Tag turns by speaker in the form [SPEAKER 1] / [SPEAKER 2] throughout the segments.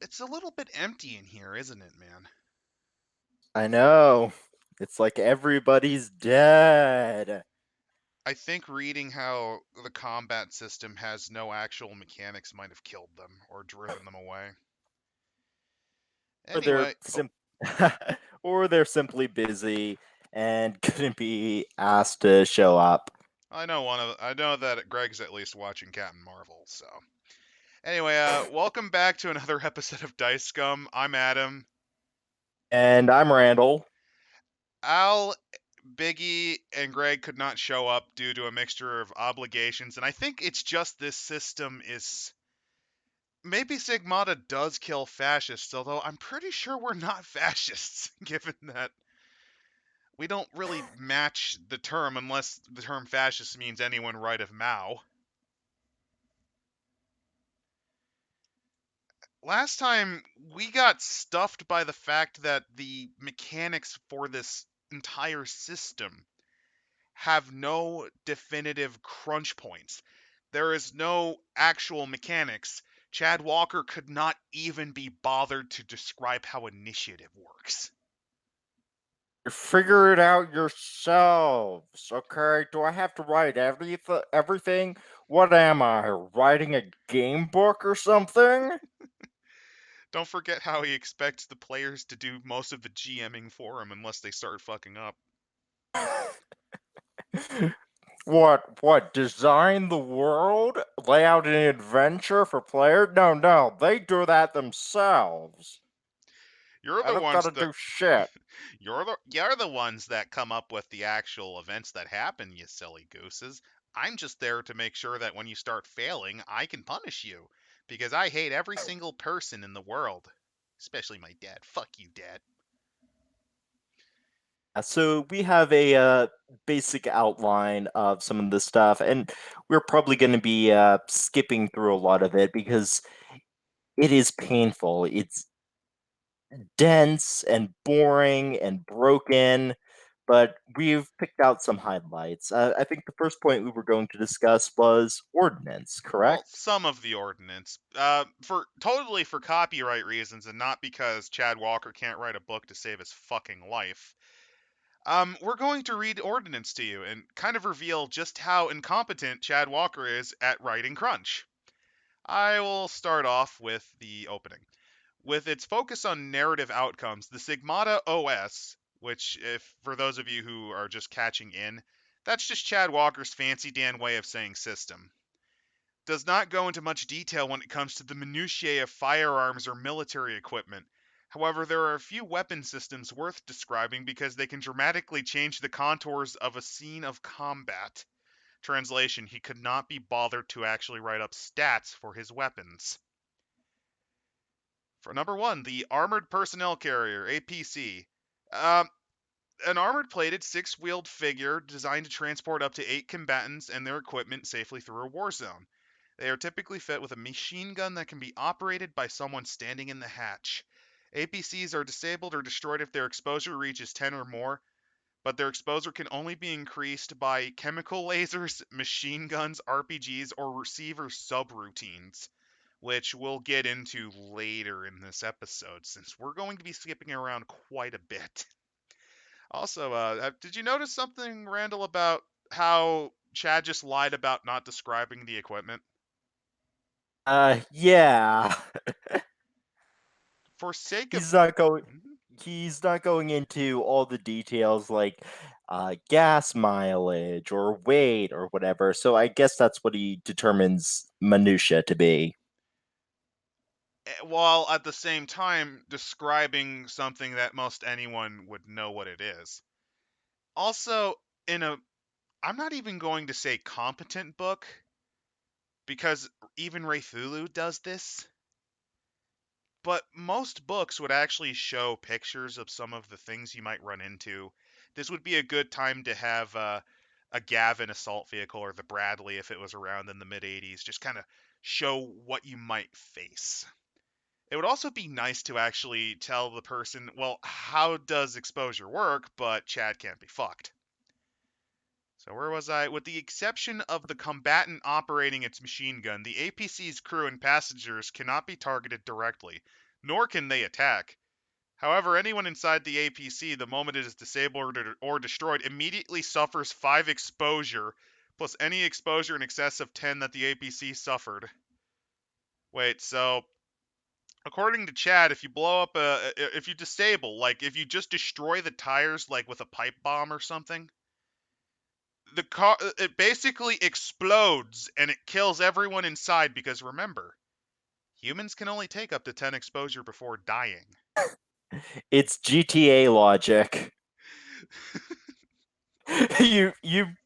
[SPEAKER 1] It's a little bit empty in here, isn't it, man?
[SPEAKER 2] I know. It's like everybody's dead.
[SPEAKER 1] I think reading how the combat system has no actual mechanics might have killed them or driven them away.
[SPEAKER 2] Or they're
[SPEAKER 1] Anyway, oh,
[SPEAKER 2] sim- or they're simply busy and couldn't be asked to show up.
[SPEAKER 1] I know that Greg's at least watching Captain Marvel, so. Anyway, welcome back to another episode of Dice Scum. I'm Adam.
[SPEAKER 2] And I'm Randall.
[SPEAKER 1] Al, Biggie, and Greg could not show up due to a mixture of obligations, and I think it's just this system is maybe Sigmata does kill fascists, although I'm pretty sure we're not fascists, given that we don't really match the term unless the term fascist means anyone right of Mao. Last time we got stuffed by the fact that the mechanics for this entire system have no definitive crunch points. There is no actual mechanics. Chad Walker could not even be bothered to describe how initiative works.
[SPEAKER 2] Figure it out yourselves, okay? Do I have to write everything? What am I, writing a game book or something?
[SPEAKER 1] Don't forget how he expects the players to do most of the GMing for him unless they start fucking up.
[SPEAKER 2] What, design the world? Lay out an adventure for players? No, no, they do that themselves.
[SPEAKER 1] You're
[SPEAKER 2] I
[SPEAKER 1] the
[SPEAKER 2] don't
[SPEAKER 1] ones
[SPEAKER 2] gotta
[SPEAKER 1] that
[SPEAKER 2] do shit.
[SPEAKER 1] you're the ones that come up with the actual events that happen, you silly gooses. I'm just there to make sure that when you start failing, I can punish you because I hate every single person in the world, especially my dad. Fuck you, dad.
[SPEAKER 2] So we have a basic outline of some of the stuff, and we're probably going to be skipping through a lot of it because it is painful. It's dense and boring and broken, but we've picked out some highlights. I think the first point we were going to discuss was ordnance,
[SPEAKER 1] Well,
[SPEAKER 2] correct?
[SPEAKER 1] some of the ordinance, for totally for copyright reasons and not because Chad Walker can't write a book to save his fucking life. We're going to read ordinance to you and kind of reveal just how incompetent Chad Walker is at writing crunch. I will start off with the opening. With its focus on narrative outcomes, the Sigmata OS, which, if for those of you who are just catching in, that's just Chad Walker's fancy Dan way of saying system, does not go into much detail when it comes to the minutiae of firearms or military equipment. However, there are a few weapon systems worth describing because they can dramatically change the contours of a scene of combat. Translation: he could not be bothered to actually write up stats for his weapons. For number one, the Armored Personnel Carrier, APC. Um, an armored plated six wheeled figure designed to transport up to 8 combatants and their equipment safely through a war zone. They are typically fit with a machine gun that can be operated by someone standing in the hatch. APCs are disabled or destroyed if their exposure reaches 10 or more, but their exposure can only be increased by chemical lasers, machine guns, RPGs, or receiver subroutines, which we'll get into later in this episode since we're going to be skipping around quite a bit. Also, did you notice something, Randall, about how Chad just lied about not describing the equipment?
[SPEAKER 2] Yeah.
[SPEAKER 1] For sake of
[SPEAKER 2] he's not going
[SPEAKER 1] Mhm.
[SPEAKER 2] he's not going into all the details like gas mileage or weight or whatever. So I guess that's what he determines minutia to be.
[SPEAKER 1] While at the same time describing something that most anyone would know what it is. Also, in a I'm not even going to say competent book because even Raythulu does this, but most books would actually show pictures of some of the things you might run into. This would be a good time to have a Gavin assault vehicle or the Bradley if it was around in the mid 80s, just kind of show what you might face. It would also be nice to actually tell the person, well, how does exposure work, but Chad can't be fucked. So where was I? With the exception of the combatant operating its machine gun, the APC's crew and passengers cannot be targeted directly. nor can they attack. However, anyone inside the APC, the moment it is disabled or destroyed, immediately suffers 5 exposure, plus any exposure in excess of 10 that the APC suffered. Wait, so according to Chad, if you blow up if you disable, like if you just destroy the tires, like with a pipe bomb or something, the car it basically explodes and it kills everyone inside because remember, humans can only take up to 10 exposure before dying.
[SPEAKER 2] It's GTA logic. You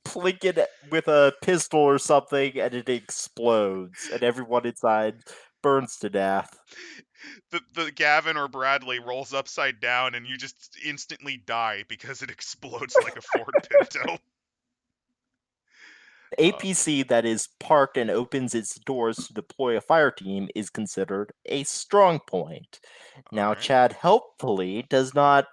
[SPEAKER 2] plink it with a pistol or something and it explodes and everyone inside burns to death.
[SPEAKER 1] The Gavin or Bradley rolls upside down and you just instantly die because it explodes like a Ford Pinto. Uh,
[SPEAKER 2] APC that is parked and opens its doors to deploy a fire team is considered a strong point.
[SPEAKER 1] all
[SPEAKER 2] Now,
[SPEAKER 1] right.
[SPEAKER 2] Chad helpfully does not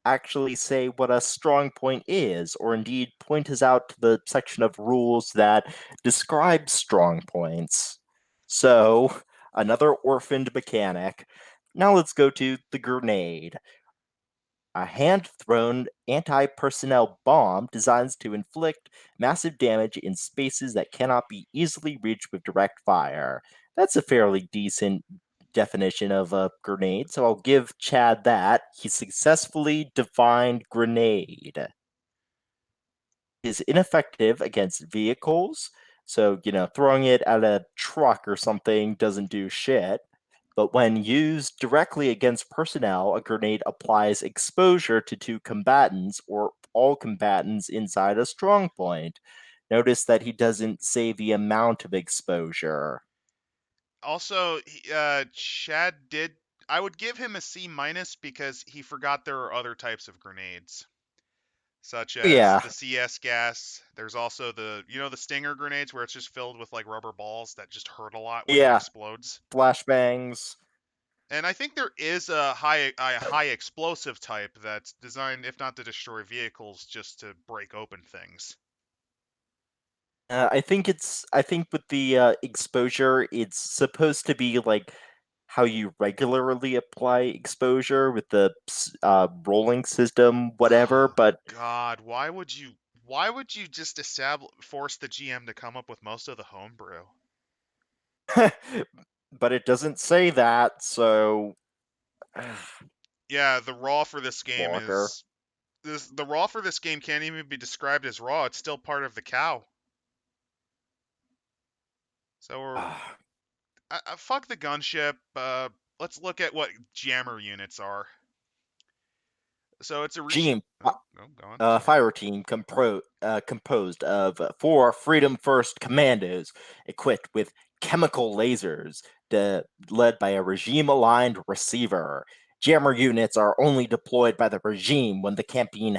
[SPEAKER 2] actually say what a strong point is, or indeed point us out to the section of rules that describe strong points. So, another orphaned mechanic. Now let's go to the grenade, a hand thrown anti personnel bomb designed to inflict massive damage in spaces that cannot be easily reached with direct fire. That's a fairly decent definition of a grenade, so I'll give Chad that. He successfully defined grenade. Is ineffective against vehicles, so, throwing it at a truck or something doesn't do shit. But when used directly against personnel, a grenade applies exposure to two combatants or all combatants inside a strong point. Notice that he doesn't say the amount of exposure.
[SPEAKER 1] Also, Chad did. I would give him a C minus because he forgot there are other types of grenades, such as
[SPEAKER 2] Yeah,
[SPEAKER 1] the CS gas. There's also the stinger grenades where it's just filled with like rubber balls that just hurt a lot when it
[SPEAKER 2] yeah,
[SPEAKER 1] explodes.
[SPEAKER 2] flashbangs.
[SPEAKER 1] And I think there is a high explosive type that's designed, if not to destroy vehicles, just to break open things.
[SPEAKER 2] I think with the exposure, it's supposed to be like how you regularly apply exposure with the rolling system, whatever.
[SPEAKER 1] Oh
[SPEAKER 2] But
[SPEAKER 1] God, why would you just force the GM to come up with most of the homebrew?
[SPEAKER 2] but it doesn't say that, so
[SPEAKER 1] Yeah, the raw for this game
[SPEAKER 2] Walker.
[SPEAKER 1] is the raw for this game can't even be described as raw. It's still part of the cow. So fuck the gunship. Let's look at what jammer units are. So it's a regime.
[SPEAKER 2] Regime
[SPEAKER 1] Oh, no, go on. Sorry.
[SPEAKER 2] fire team composed of four Freedom First commandos equipped with chemical lasers, led by a regime aligned receiver. Jammer units are only deployed by the regime when the campaign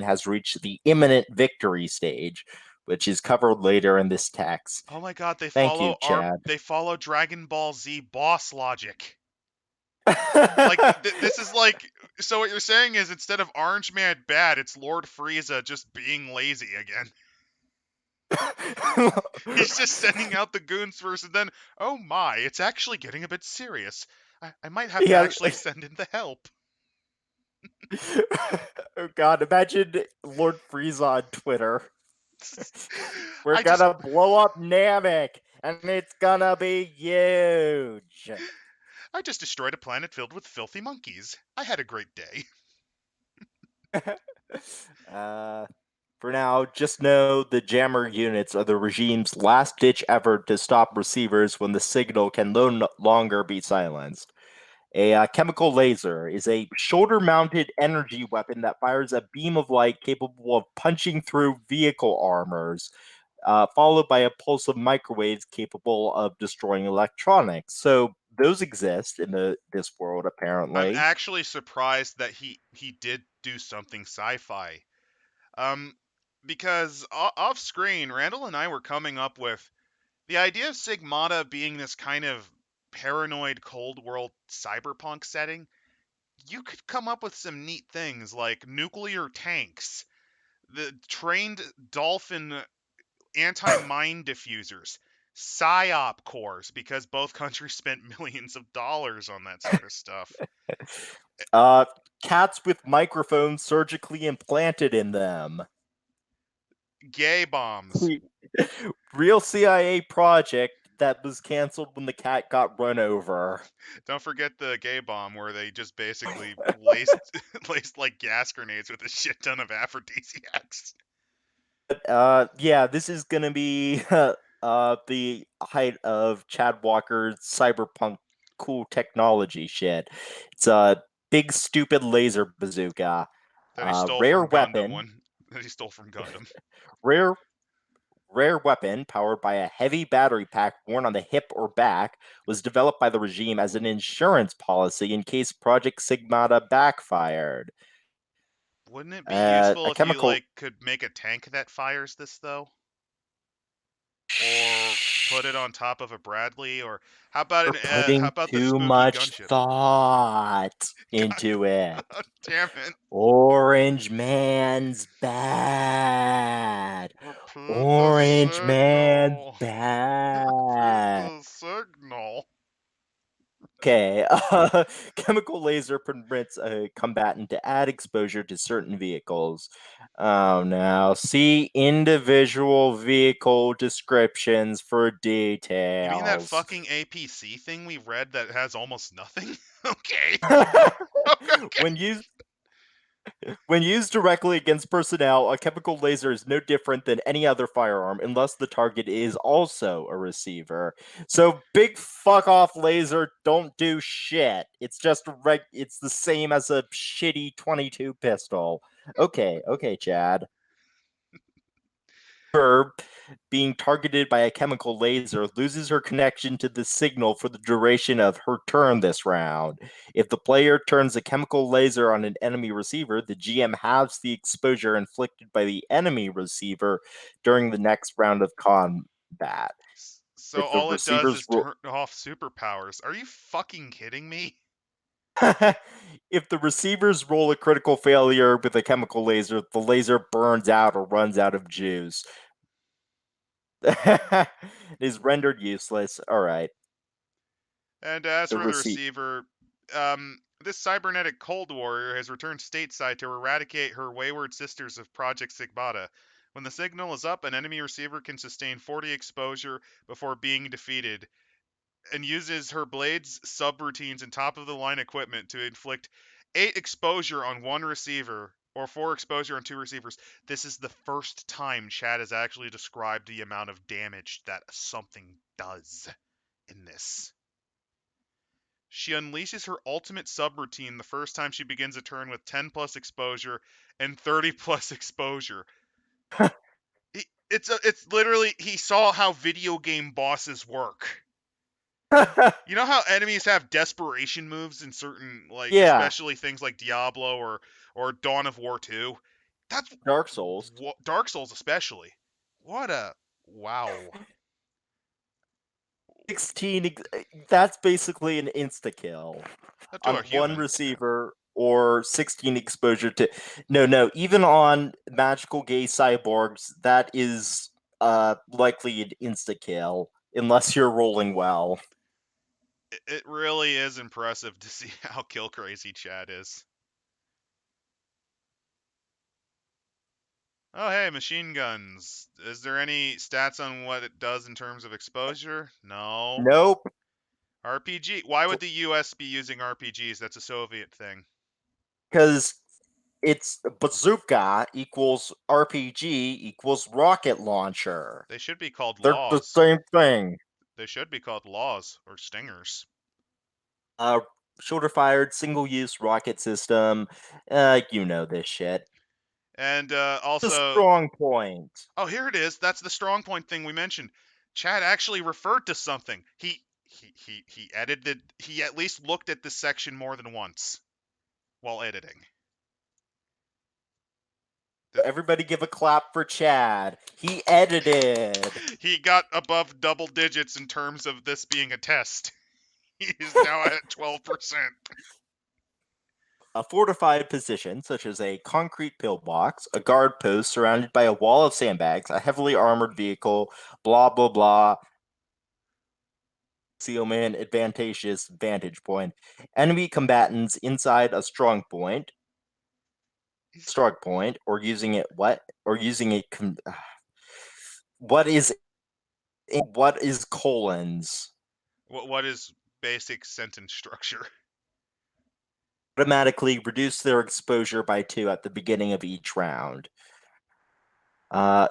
[SPEAKER 2] has reached the imminent victory stage, which is covered later in this text.
[SPEAKER 1] Oh my God, they
[SPEAKER 2] Thank you,
[SPEAKER 1] follow our
[SPEAKER 2] Chad.
[SPEAKER 1] they follow Dragon Ball Z boss logic. Like this is like so what you're saying is instead of Orange Man bad, it's Lord Frieza just being lazy again. He's just sending out the goons first and then, oh my, it's actually getting a bit serious. I might have to
[SPEAKER 2] yeah.
[SPEAKER 1] actually send in the help.
[SPEAKER 2] Oh God! Imagine Lord Frieza on Twitter. We're
[SPEAKER 1] I just
[SPEAKER 2] gonna blow up Namek, and it's gonna be huge.
[SPEAKER 1] I just destroyed a planet filled with filthy monkeys. I had a great day.
[SPEAKER 2] uh, for now, just know the jammer units are the regime's last ditch effort to stop receivers when the signal can no longer be silenced. A chemical laser is a shoulder mounted energy weapon that fires a beam of light capable of punching through vehicle armors, followed by a pulse of microwaves capable of destroying electronics. So those exist in this world,
[SPEAKER 1] I'm
[SPEAKER 2] apparently.
[SPEAKER 1] actually surprised that he did do something sci-fi. Um because off screen, Randall and I were coming up with the idea of Sigmata being this kind of paranoid cold world cyberpunk setting. You could come up with some neat things like nuclear tanks, the trained dolphin anti-mine diffusers. PSYOP cores, because both countries spent millions of dollars on that sort of stuff.
[SPEAKER 2] Uh, Cats with microphones surgically implanted in them.
[SPEAKER 1] Gay bombs.
[SPEAKER 2] Real CIA project that was canceled when the cat got run over.
[SPEAKER 1] Don't forget the gay bomb where they just basically laced laced like gas grenades with a shit ton of aphrodisiacs.
[SPEAKER 2] Yeah, this is gonna be the height of Chad Walker's cyberpunk cool technology shit. It's a big stupid laser bazooka.
[SPEAKER 1] That he stole
[SPEAKER 2] Rare
[SPEAKER 1] from Gundam
[SPEAKER 2] weapon,
[SPEAKER 1] one. That he stole from Gundam.
[SPEAKER 2] rare rare weapon powered by a heavy battery pack worn on the hip or back was developed by the regime as an insurance policy in case Project Sigmata backfired.
[SPEAKER 1] Wouldn't it be useful
[SPEAKER 2] A
[SPEAKER 1] if you
[SPEAKER 2] chemical
[SPEAKER 1] like could make a tank that fires this though? Or put it on top of a Bradley? Or
[SPEAKER 2] You're
[SPEAKER 1] how
[SPEAKER 2] putting
[SPEAKER 1] about the
[SPEAKER 2] too
[SPEAKER 1] spooky
[SPEAKER 2] much
[SPEAKER 1] gunship?
[SPEAKER 2] thought
[SPEAKER 1] God,
[SPEAKER 2] into it.
[SPEAKER 1] God damn it!
[SPEAKER 2] Orange Man's bad.
[SPEAKER 1] Repeat the
[SPEAKER 2] Orange Man's
[SPEAKER 1] signal. Repeat
[SPEAKER 2] bad.
[SPEAKER 1] the signal.
[SPEAKER 2] Okay, chemical laser permits a combatant to add exposure to certain vehicles. Oh, now see individual vehicle descriptions for
[SPEAKER 1] You mean that
[SPEAKER 2] details.
[SPEAKER 1] fucking APC thing we read that has almost nothing? Okay. Okay.
[SPEAKER 2] When used When used directly against personnel, a chemical laser is no different than any other firearm unless the target is also a receiver. So big fuck off laser don't do shit. It's just it's the same as a shitty 22 pistol. Okay, Chad. Her being targeted by a chemical laser loses her connection to the signal for the duration of her turn this round. If the player turns a chemical laser on an enemy receiver, the GM halves the exposure inflicted by the enemy receiver during the next round of combat.
[SPEAKER 1] So
[SPEAKER 2] If the
[SPEAKER 1] all it does
[SPEAKER 2] receiver's
[SPEAKER 1] is turn off superpowers. Are you fucking kidding me?
[SPEAKER 2] if the receivers roll a critical failure with a chemical laser, the laser burns out or runs out of juice. It is rendered useless. All right.
[SPEAKER 1] And as
[SPEAKER 2] The
[SPEAKER 1] for the
[SPEAKER 2] receipt.
[SPEAKER 1] receiver, this cybernetic cold warrior has returned stateside to eradicate her wayward sisters of Project Sigmata. When the signal is up, an enemy receiver can sustain 40 exposure before being defeated, and uses her blade's subroutines and top of the line equipment to inflict 8 exposure on one receiver or 4 exposure on 2 receivers. This is the first time Chad has actually described the amount of damage that something does in this. She unleashes her ultimate subroutine the first time she begins a turn with 10 plus exposure and 30 plus exposure. It's literally he saw how video game bosses work. You know how enemies have desperation moves in certain, like,
[SPEAKER 2] Yeah,
[SPEAKER 1] especially things like Diablo or Dawn of War 2? That's
[SPEAKER 2] Dark Souls.
[SPEAKER 1] Dark Souls especially. What a wow.
[SPEAKER 2] 16, that's basically an insta kill
[SPEAKER 1] To
[SPEAKER 2] on
[SPEAKER 1] a
[SPEAKER 2] one
[SPEAKER 1] human. Yeah.
[SPEAKER 2] receiver or 16 exposure to. No, even on magical gay cyborgs, that is likely an insta kill unless you're rolling well.
[SPEAKER 1] It really is impressive to see how kill crazy Chad is. Oh, hey, machine guns. Is there any stats on what it does in terms of exposure? No.
[SPEAKER 2] Nope,
[SPEAKER 1] RPG. Why would the US be using RPGs? That's a Soviet thing.
[SPEAKER 2] because it's bazooka equals RPG equals rocket launcher.
[SPEAKER 1] They should be called
[SPEAKER 2] They're the
[SPEAKER 1] laws.
[SPEAKER 2] same thing.
[SPEAKER 1] They should be called laws or stingers.
[SPEAKER 2] Uh, Shoulder fired, single use rocket system. You know this shit.
[SPEAKER 1] And
[SPEAKER 2] The
[SPEAKER 1] also,
[SPEAKER 2] strong point.
[SPEAKER 1] oh, here it is. That's the strong point thing we mentioned. Chad actually referred to something. He edited. He at least looked at this section more than once while editing.
[SPEAKER 2] Everybody give a clap for Chad. He edited.
[SPEAKER 1] He got above double digits in terms of this being a test. He's now at 12%.
[SPEAKER 2] A fortified position, such as a concrete pillbox, a guard post surrounded by a wall of sandbags, a heavily armored vehicle, blah, blah, blah. Sealman advantageous vantage point. Enemy combatants inside a
[SPEAKER 1] He's,
[SPEAKER 2] strong point, or using it what? Or using a what is colons?
[SPEAKER 1] what is basic sentence structure?
[SPEAKER 2] Automatically reduce their exposure by 2 at the beginning of each round.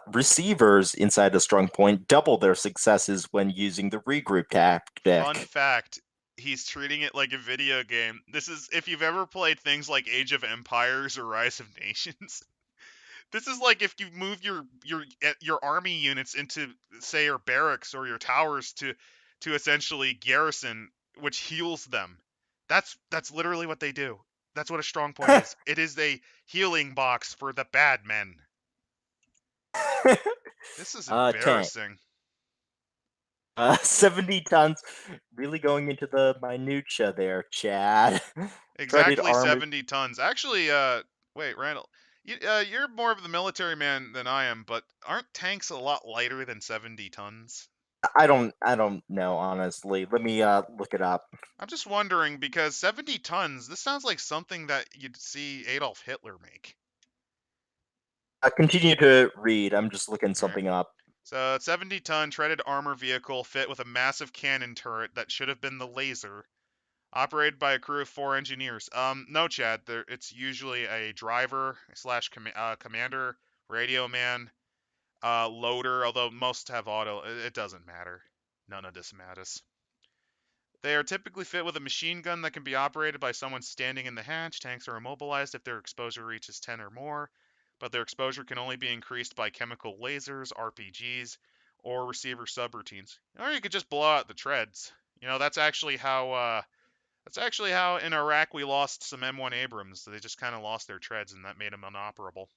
[SPEAKER 2] Receivers inside a strong point double their successes when using the regroup
[SPEAKER 1] Fun
[SPEAKER 2] tactic.
[SPEAKER 1] fact, he's treating it like a video game. This is if you've ever played things like Age of Empires or Rise of Nations. This is like if you move your army units into say your barracks or your towers to essentially garrison, which heals them. That's literally what they do. That's what a strong point is. It is a healing box for the bad men. This is
[SPEAKER 2] Tank.
[SPEAKER 1] embarrassing.
[SPEAKER 2] 70 tons. Really going into the minutia there, Chad. Treaded
[SPEAKER 1] Exactly
[SPEAKER 2] armor.
[SPEAKER 1] 70 tons. Actually, wait, Randall, you're more of the military man than I am, but aren't tanks a lot lighter than 70 tons?
[SPEAKER 2] I don't know, honestly. Let me look it up.
[SPEAKER 1] I'm just wondering because 70 tons, this sounds like something that you'd see Adolf Hitler make.
[SPEAKER 2] Continue to read. I'm just looking
[SPEAKER 1] All right.
[SPEAKER 2] something up.
[SPEAKER 1] So, 70-ton treaded armor vehicle fit with a massive cannon turret that should have been the laser, operated by a crew of 4 engineers. No, Chad, it's usually a driver slash commander, radio man, loader, although most have auto. It doesn't matter. None of this matters. They are typically fit with a machine gun that can be operated by someone standing in the hatch. Tanks are immobilized if their exposure reaches 10 or more, but their exposure can only be increased by chemical lasers, RPGs, or receiver subroutines. Or you could just blow out the treads. You know, that's actually how in Iraq we lost some M1 Abrams. They just kind of lost their treads, and that made them inoperable.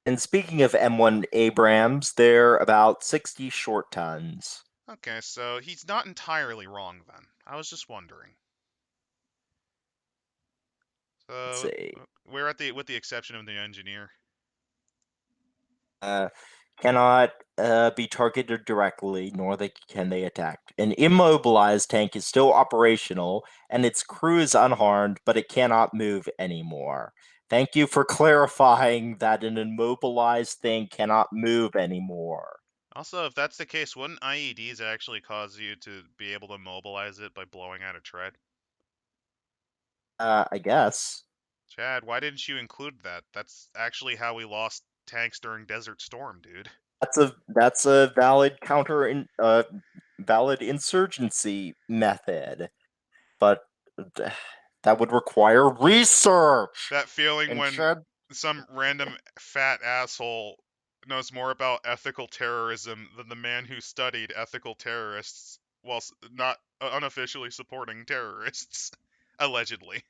[SPEAKER 2] And speaking of M1 Abrams, they're about 60 short tons.
[SPEAKER 1] Okay, so he's not entirely wrong then. I was just wondering.
[SPEAKER 2] Let's
[SPEAKER 1] So
[SPEAKER 2] see.
[SPEAKER 1] we're at the with the exception of the engineer.
[SPEAKER 2] Uh, cannot be targeted directly, nor can they attack. An immobilized tank is still operational, and its crew is unharmed, but it cannot move anymore. Thank you for clarifying that an immobilized thing cannot move anymore.
[SPEAKER 1] Also, if that's the case, wouldn't IEDs actually cause you to be able to mobilize it by blowing out a tread?
[SPEAKER 2] I guess.
[SPEAKER 1] Chad, why didn't you include that? That's actually how we lost tanks during Desert Storm, dude.
[SPEAKER 2] That's a valid insurgency method, but that would require research
[SPEAKER 1] That feeling
[SPEAKER 2] and
[SPEAKER 1] when
[SPEAKER 2] shed.
[SPEAKER 1] some random fat asshole knows more about ethical terrorism than the man who studied ethical terrorists while not unofficially supporting terrorists, allegedly.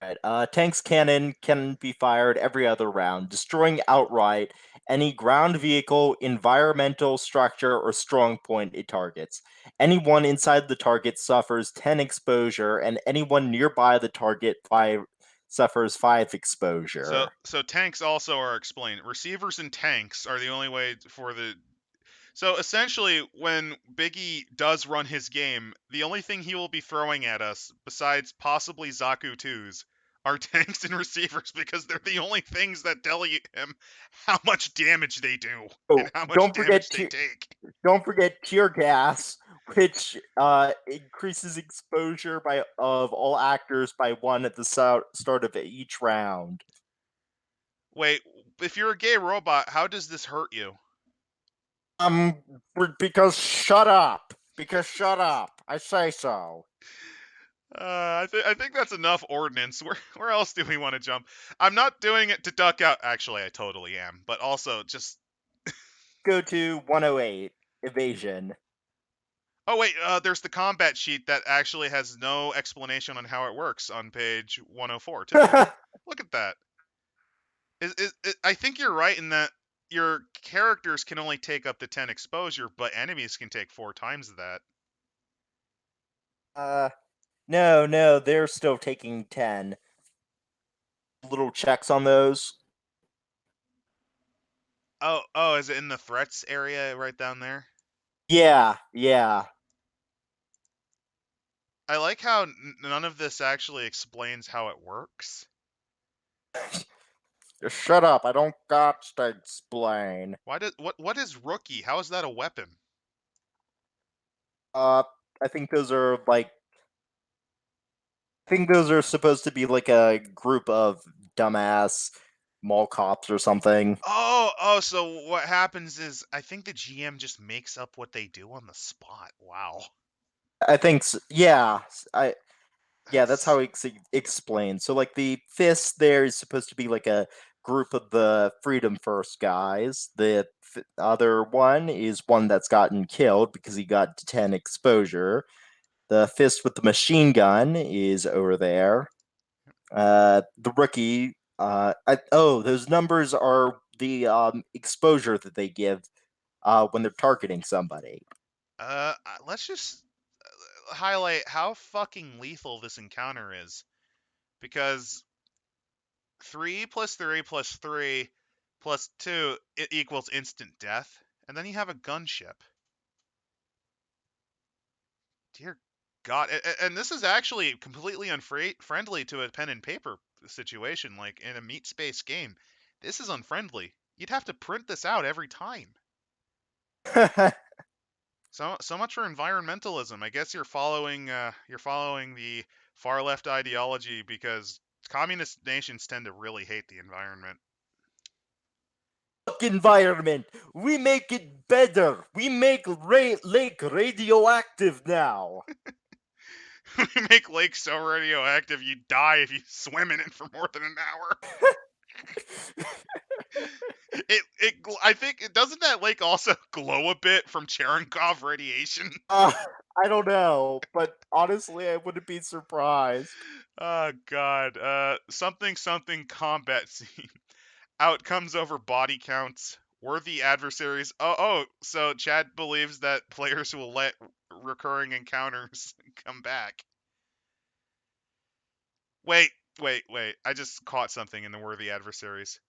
[SPEAKER 2] Right. Tank's cannon can be fired every other round, destroying outright any ground vehicle, environmental structure, or strong point it targets. Anyone inside the target suffers 10 exposure, and anyone nearby the target suffers 5
[SPEAKER 1] So,
[SPEAKER 2] exposure.
[SPEAKER 1] so tanks also are explained. Receivers and tanks are the only way for the. So essentially, when Biggie does run his game, the only thing he will be throwing at us, besides possibly Zaku 2s, are tanks and receivers because they're the only things that tell him how much damage they do and
[SPEAKER 2] Oh,
[SPEAKER 1] how much damage they take.
[SPEAKER 2] don't forget tear gas, which increases exposure by of all actors by 1 at the start of each round.
[SPEAKER 1] Wait, if you're a gay robot, how does this hurt you?
[SPEAKER 2] Um, because shut up. Because shut up. I say so.
[SPEAKER 1] I think that's enough ordnance. Where else do we want to jump? I'm not doing it to duck out. Actually, I totally am. But also, just
[SPEAKER 2] Go to 108 evasion.
[SPEAKER 1] oh wait, there's the combat sheet that actually has no explanation on how it works on page 104 too. Look at that. I think you're right in that your characters can only take up to 10 exposure, but enemies can take 4 times that.
[SPEAKER 2] uh, no, they're still taking 10. Little checks on those.
[SPEAKER 1] Oh, is it in the threats area right down there?
[SPEAKER 2] Yeah, yeah.
[SPEAKER 1] I like how none of this actually explains how it works.
[SPEAKER 2] Just shut up. I don't got to explain.
[SPEAKER 1] What is rookie? How is that a weapon?
[SPEAKER 2] Uh, I think those are like I think those are supposed to be like a group of dumbass mall cops or something.
[SPEAKER 1] Oh, so what happens is I think the GM just makes up what they do on the spot. Wow.
[SPEAKER 2] I think yeah, yeah, that's
[SPEAKER 1] That's
[SPEAKER 2] how it's explained. So like the fist there is supposed to be like a group of the Freedom First guys. The other one is one that's gotten killed because he got to 10 exposure. The fist with the machine gun is over there. The rookie. Oh, those numbers are the exposure that they give when they're targeting somebody.
[SPEAKER 1] let's just highlight how fucking lethal this encounter is because 3 plus 3 plus 3 plus 2 it equals instant death, and then you have a gunship. Dear God, and this is actually completely unfriendly to a pen and paper situation, like in a meat space game. This is unfriendly. You'd have to print this out every time. So much for environmentalism. I guess you're following the far left ideology because communist nations tend to really hate the environment.
[SPEAKER 2] Environment. We make it better. We make lake radioactive now.
[SPEAKER 1] We make lakes so radioactive you die if you swim in it for more than an hour. I think it doesn't that lake also glow a bit from Cherenkov radiation.
[SPEAKER 2] Uh, I don't know, but honestly, I wouldn't be surprised.
[SPEAKER 1] Oh God. Something something combat scene. Outcomes over body counts. Worthy adversaries. So Chad believes that players will let recurring encounters come back. Wait. I just caught something in the worthy adversaries.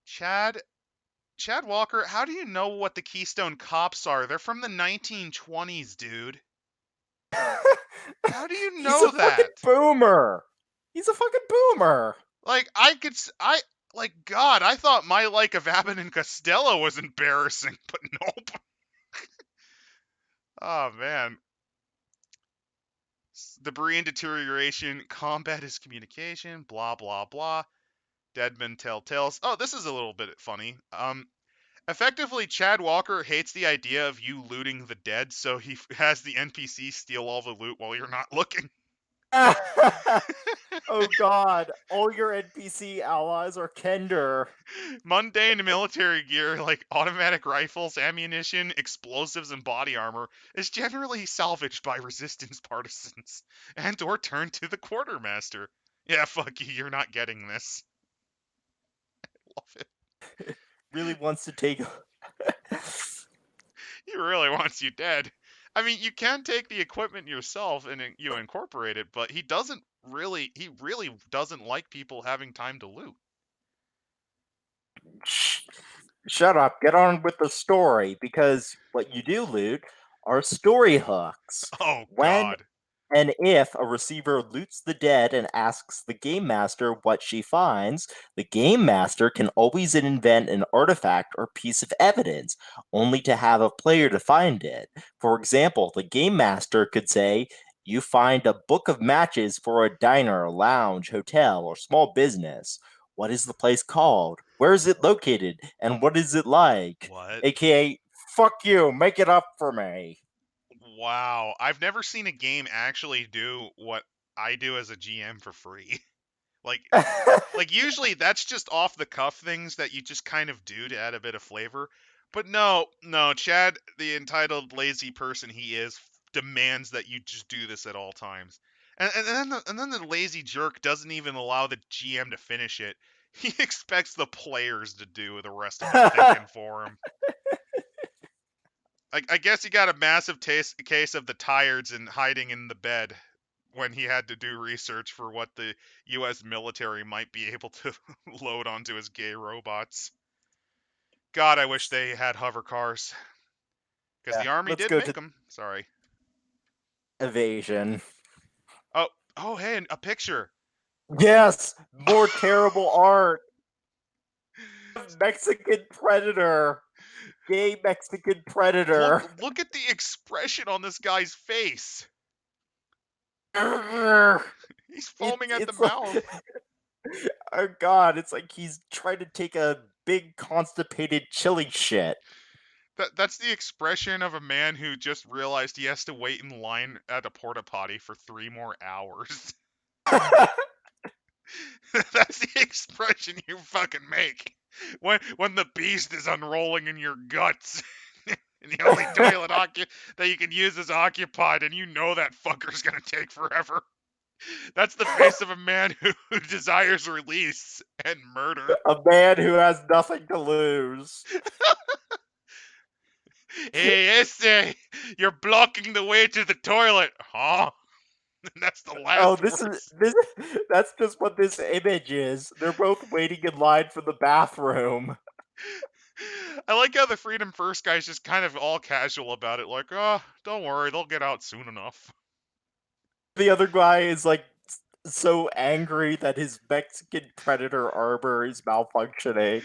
[SPEAKER 1] Chad Chad Walker, how do you know what the Keystone Cops are? They're from the 1920s, dude. How do you
[SPEAKER 2] He's a
[SPEAKER 1] know
[SPEAKER 2] fucking
[SPEAKER 1] that?
[SPEAKER 2] boomer. He's a fucking boomer.
[SPEAKER 1] Like God, I thought my like of Abbott and Costello was embarrassing, but nope. Oh man. Debris and deterioration, combat is communication, blah blah blah. Deadman tell tales. Oh, this is a little bit funny. Effectively, Chad Walker hates the idea of you looting the dead, so he has the NPC steal all the loot while you're not looking.
[SPEAKER 2] Oh god, all your NPC allies are Kender.
[SPEAKER 1] Mundane military gear like automatic rifles, ammunition, explosives, and body armor is generally salvaged by resistance partisans and or turned to the quartermaster. Yeah, fuck you, you're not getting this. Love it.
[SPEAKER 2] Really wants to take.
[SPEAKER 1] He really wants you dead. I mean, you can take the equipment yourself and you incorporate it, but he really doesn't like people having time to loot.
[SPEAKER 2] Shut up, get on with the story, because what you do loot are story hooks.
[SPEAKER 1] Oh
[SPEAKER 2] When
[SPEAKER 1] God.
[SPEAKER 2] and if a receiver loots the dead and asks the game master what she finds, the game master can always invent an artifact or piece of evidence, only to have a player to find it. For example, the game master could say, "You find a book of matches for a diner, lounge, hotel, or small business. What is the place called? Where is it located? And what is it like?"
[SPEAKER 1] What?
[SPEAKER 2] AKA, fuck you, make it up for me.
[SPEAKER 1] Wow. I've never seen a game actually do what I do as a GM for free. Like usually that's just off the cuff things that you just kind of do to add a bit of flavor. But no, Chad, the entitled lazy person he is, demands that you just do this at all times. And then the lazy jerk doesn't even allow the GM to finish it. He expects the players to do the rest of the thinking for him. I guess he got a massive case of the tireds and hiding in the bed when he had to do research for what the U.S. military might be able to load onto his gay robots. God, I wish they had hover cars. Because
[SPEAKER 2] Yeah,
[SPEAKER 1] the army
[SPEAKER 2] let's
[SPEAKER 1] did
[SPEAKER 2] go
[SPEAKER 1] make
[SPEAKER 2] to
[SPEAKER 1] them. Sorry.
[SPEAKER 2] evasion.
[SPEAKER 1] Oh, oh, hey, a picture.
[SPEAKER 2] Yes, more terrible art. Mexican predator. Gay Mexican predator.
[SPEAKER 1] Look at the expression on this guy's face. He's foaming at the
[SPEAKER 2] It's like,
[SPEAKER 1] mouth.
[SPEAKER 2] oh god, it's like he's trying to take a big constipated chili shit.
[SPEAKER 1] That's the expression of a man who just realized he has to wait in line at a porta potty for 3 more hours. That's the expression you fucking make when the beast is unrolling in your guts. And the only toilet that you can use is occupied, and you know that fucker's gonna take forever. That's the face of a man who desires release and murder.
[SPEAKER 2] A man who has nothing to lose.
[SPEAKER 1] Hey, Esse, you're blocking the way to the toilet, huh? And that's the
[SPEAKER 2] Oh,
[SPEAKER 1] last
[SPEAKER 2] this is
[SPEAKER 1] words.
[SPEAKER 2] this that's just what this image is. They're both waiting in line for the bathroom.
[SPEAKER 1] I like how the Freedom First guy's just kind of all casual about it, like, oh, don't worry, they'll get out soon enough.
[SPEAKER 2] The other guy is like so angry that his Mexican predator armor is malfunctioning.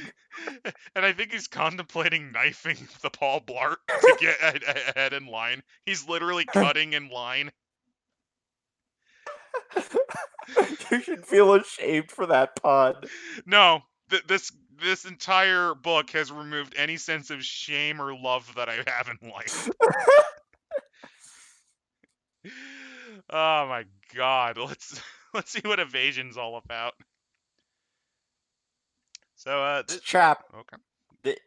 [SPEAKER 1] And I think he's contemplating knifing the Paul Blart to get ahead in line. He's literally cutting in line.
[SPEAKER 2] You should feel ashamed for that pun.
[SPEAKER 1] No, this entire book has removed any sense of shame or love that I have in life. Oh my god, let's see what evasion's all about. So
[SPEAKER 2] This chap
[SPEAKER 1] okay.
[SPEAKER 2] the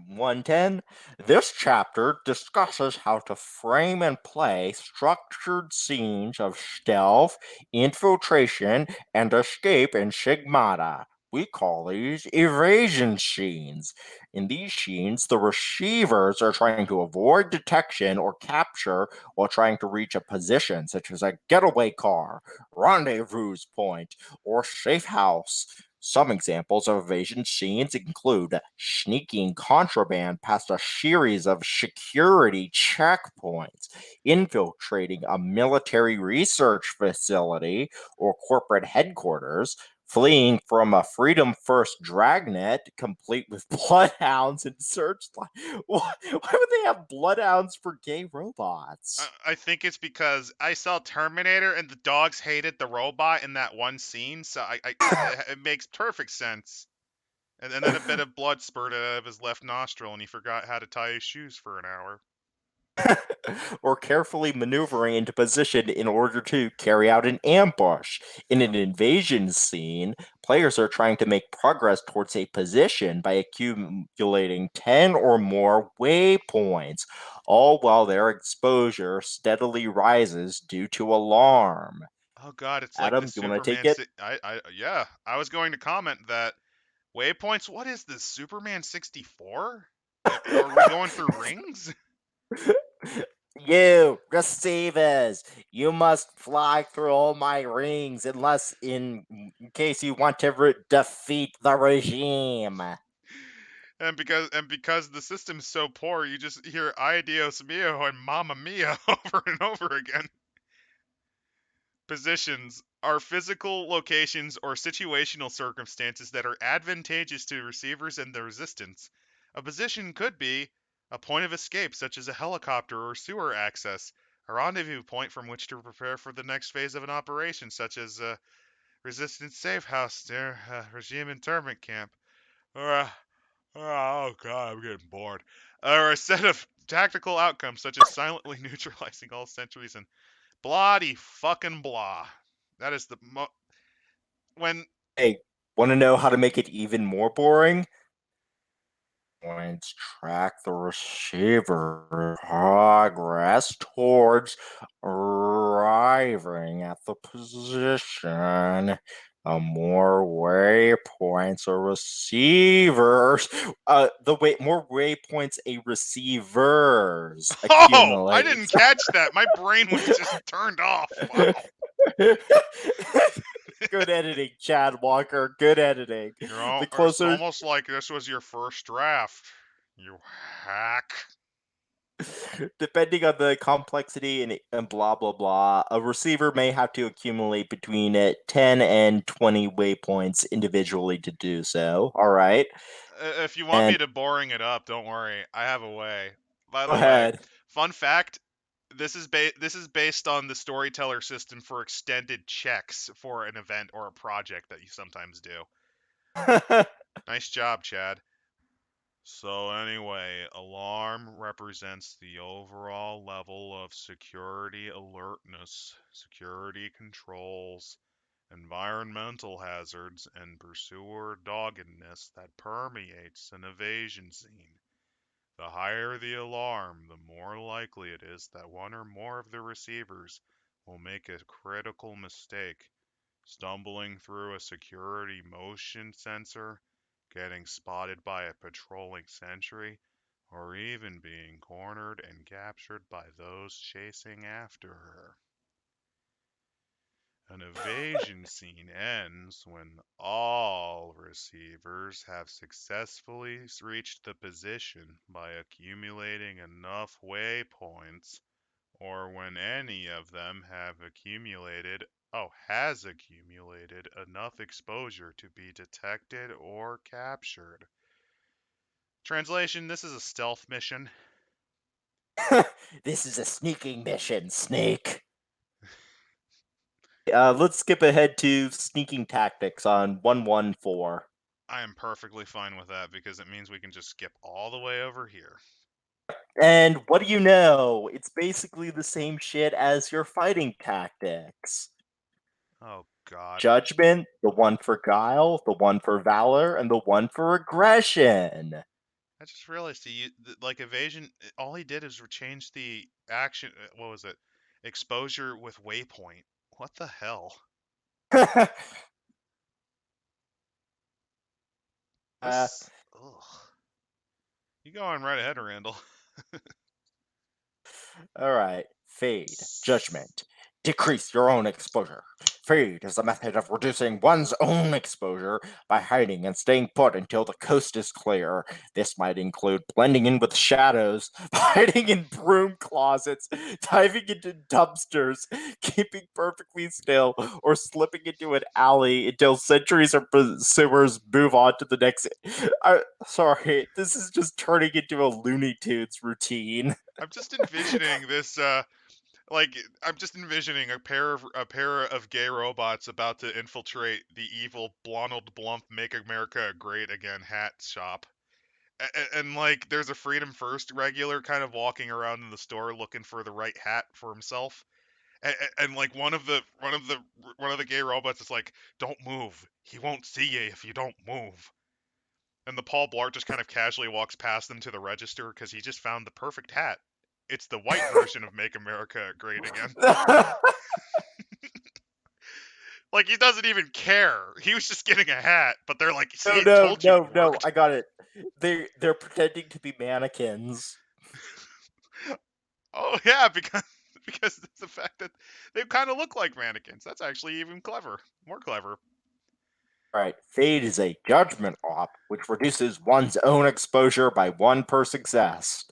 [SPEAKER 2] 110. This chapter discusses how to frame and play structured scenes of stealth, infiltration, and escape in Sigmata. We call these evasion scenes. In these scenes, the receivers are trying to avoid detection or capture while trying to reach a position, such as a getaway car, rendezvous point, or safe house. Some examples of evasion scenes include sneaking contraband past a series of security checkpoints, infiltrating a military research facility or corporate headquarters, fleeing from a Freedom First dragnet complete with bloodhounds and searchlights. Why would they have bloodhounds for gay robots?
[SPEAKER 1] I think it's because I saw Terminator and the dogs hated the robot in that one scene, so it makes perfect sense. And then a bit of blood spurted out of his left nostril, and he forgot how to tie his shoes for an hour.
[SPEAKER 2] Or carefully maneuvering into position in order to carry out an ambush. In an invasion scene, players are trying to make progress towards a position by accumulating 10 or more waypoints, all while their exposure steadily rises due to alarm.
[SPEAKER 1] Oh god, it's like the
[SPEAKER 2] Adam, you want to take
[SPEAKER 1] Superman.
[SPEAKER 2] it?
[SPEAKER 1] Yeah, I was going to comment that waypoints. What is this, Superman 64? Are we going through rings?
[SPEAKER 2] You, receivers, you must fly through all my rings unless in case you want to defeat the regime.
[SPEAKER 1] And because the system's so poor, you just hear "Ay Dios mio" and "Mamma mia" over and over again. Positions are physical locations or situational circumstances that are advantageous to receivers and the resistance. A position could be a point of escape, such as a helicopter or sewer access, a rendezvous point from which to prepare for the next phase of an operation, such as a resistance safe house near a regime internment camp, or a oh god, I'm getting bored. Or a set of tactical outcomes, such as silently neutralizing all sentries and bloody fucking blah. That is when.
[SPEAKER 2] Hey, want to know how to make it even more boring? Points track the receiver progress towards arriving at the position. More waypoints or receivers. The way more waypoints a receivers
[SPEAKER 1] Oh, I didn't
[SPEAKER 2] accumulates.
[SPEAKER 1] catch that. My brain was just turned off. Wow.
[SPEAKER 2] Good editing, Chad Walker. Good editing.
[SPEAKER 1] You know,
[SPEAKER 2] The
[SPEAKER 1] it's
[SPEAKER 2] closer
[SPEAKER 1] almost like this was your first draft. You hack.
[SPEAKER 2] Depending on the complexity and blah blah blah, a receiver may have to accumulate between 10 and 20 waypoints individually to do so. All right.
[SPEAKER 1] If you want me
[SPEAKER 2] And
[SPEAKER 1] to boring it up, don't worry. I have a way. By
[SPEAKER 2] go
[SPEAKER 1] the way,
[SPEAKER 2] ahead.
[SPEAKER 1] fun fact, this is based on the storyteller system for extended checks for an event or a project that you sometimes do. Nice job, Chad. So anyway, alarm represents the overall level of security alertness, security controls, environmental hazards, and pursuer doggedness that permeates an evasion scene. The higher the alarm, the more likely it is that one or more of the receivers will make a critical mistake, stumbling through a security motion sensor, getting spotted by a patrolling sentry, or even being cornered and captured by those chasing after her. An evasion scene ends when all receivers have successfully reached the position by accumulating enough waypoints, or when any of them have accumulated has accumulated enough exposure to be detected or captured. Translation: this is a stealth mission.
[SPEAKER 2] This is a sneaking mission, Snake. Let's skip ahead to sneaking tactics on 114.
[SPEAKER 1] I am perfectly fine with that because it means we can just skip all the way over here.
[SPEAKER 2] And what do you know? It's basically the same shit as your fighting tactics.
[SPEAKER 1] Oh god.
[SPEAKER 2] Judgment, the one for guile, the one for valor, and the one for aggression.
[SPEAKER 1] I just realized like evasion. All he did is change the action. What was it? Exposure with waypoint. What the hell?
[SPEAKER 2] uh,
[SPEAKER 1] This. Ugh. You go on right ahead, Randall.
[SPEAKER 2] all right. Fade. Judgment. Decrease your own exposure. Fade is a method of reducing one's own exposure by hiding and staying put until the coast is clear. This might include blending in with shadows, hiding in broom closets, diving into dumpsters, keeping perfectly still, or slipping into an alley until sentries or pursuers move on to the next. Sorry, this is just turning into a Looney Tunes routine.
[SPEAKER 1] I'm just envisioning this. Like I'm just envisioning a pair of gay robots about to infiltrate the evil Blonald Blump Make America Great Again hat shop. And like there's a Freedom First regular kind of walking around in the store looking for the right hat for himself. And like one of the gay robots is like, "Don't move. He won't see you if you don't move." And the Paul Blart just kind of casually walks past them to the register because he just found the perfect hat. It's the white version of Make America Great Again. Like he doesn't even care. He was just getting a hat, but they're like, "See,
[SPEAKER 2] No,
[SPEAKER 1] it
[SPEAKER 2] no,
[SPEAKER 1] told you
[SPEAKER 2] no,
[SPEAKER 1] it
[SPEAKER 2] no.
[SPEAKER 1] worked."
[SPEAKER 2] I got it. They're pretending to be mannequins.
[SPEAKER 1] Oh yeah, because it's the fact that they kind of look like mannequins. That's actually even clever, more clever.
[SPEAKER 2] All right. Fade is a judgment op, which reduces one's own exposure by one per success.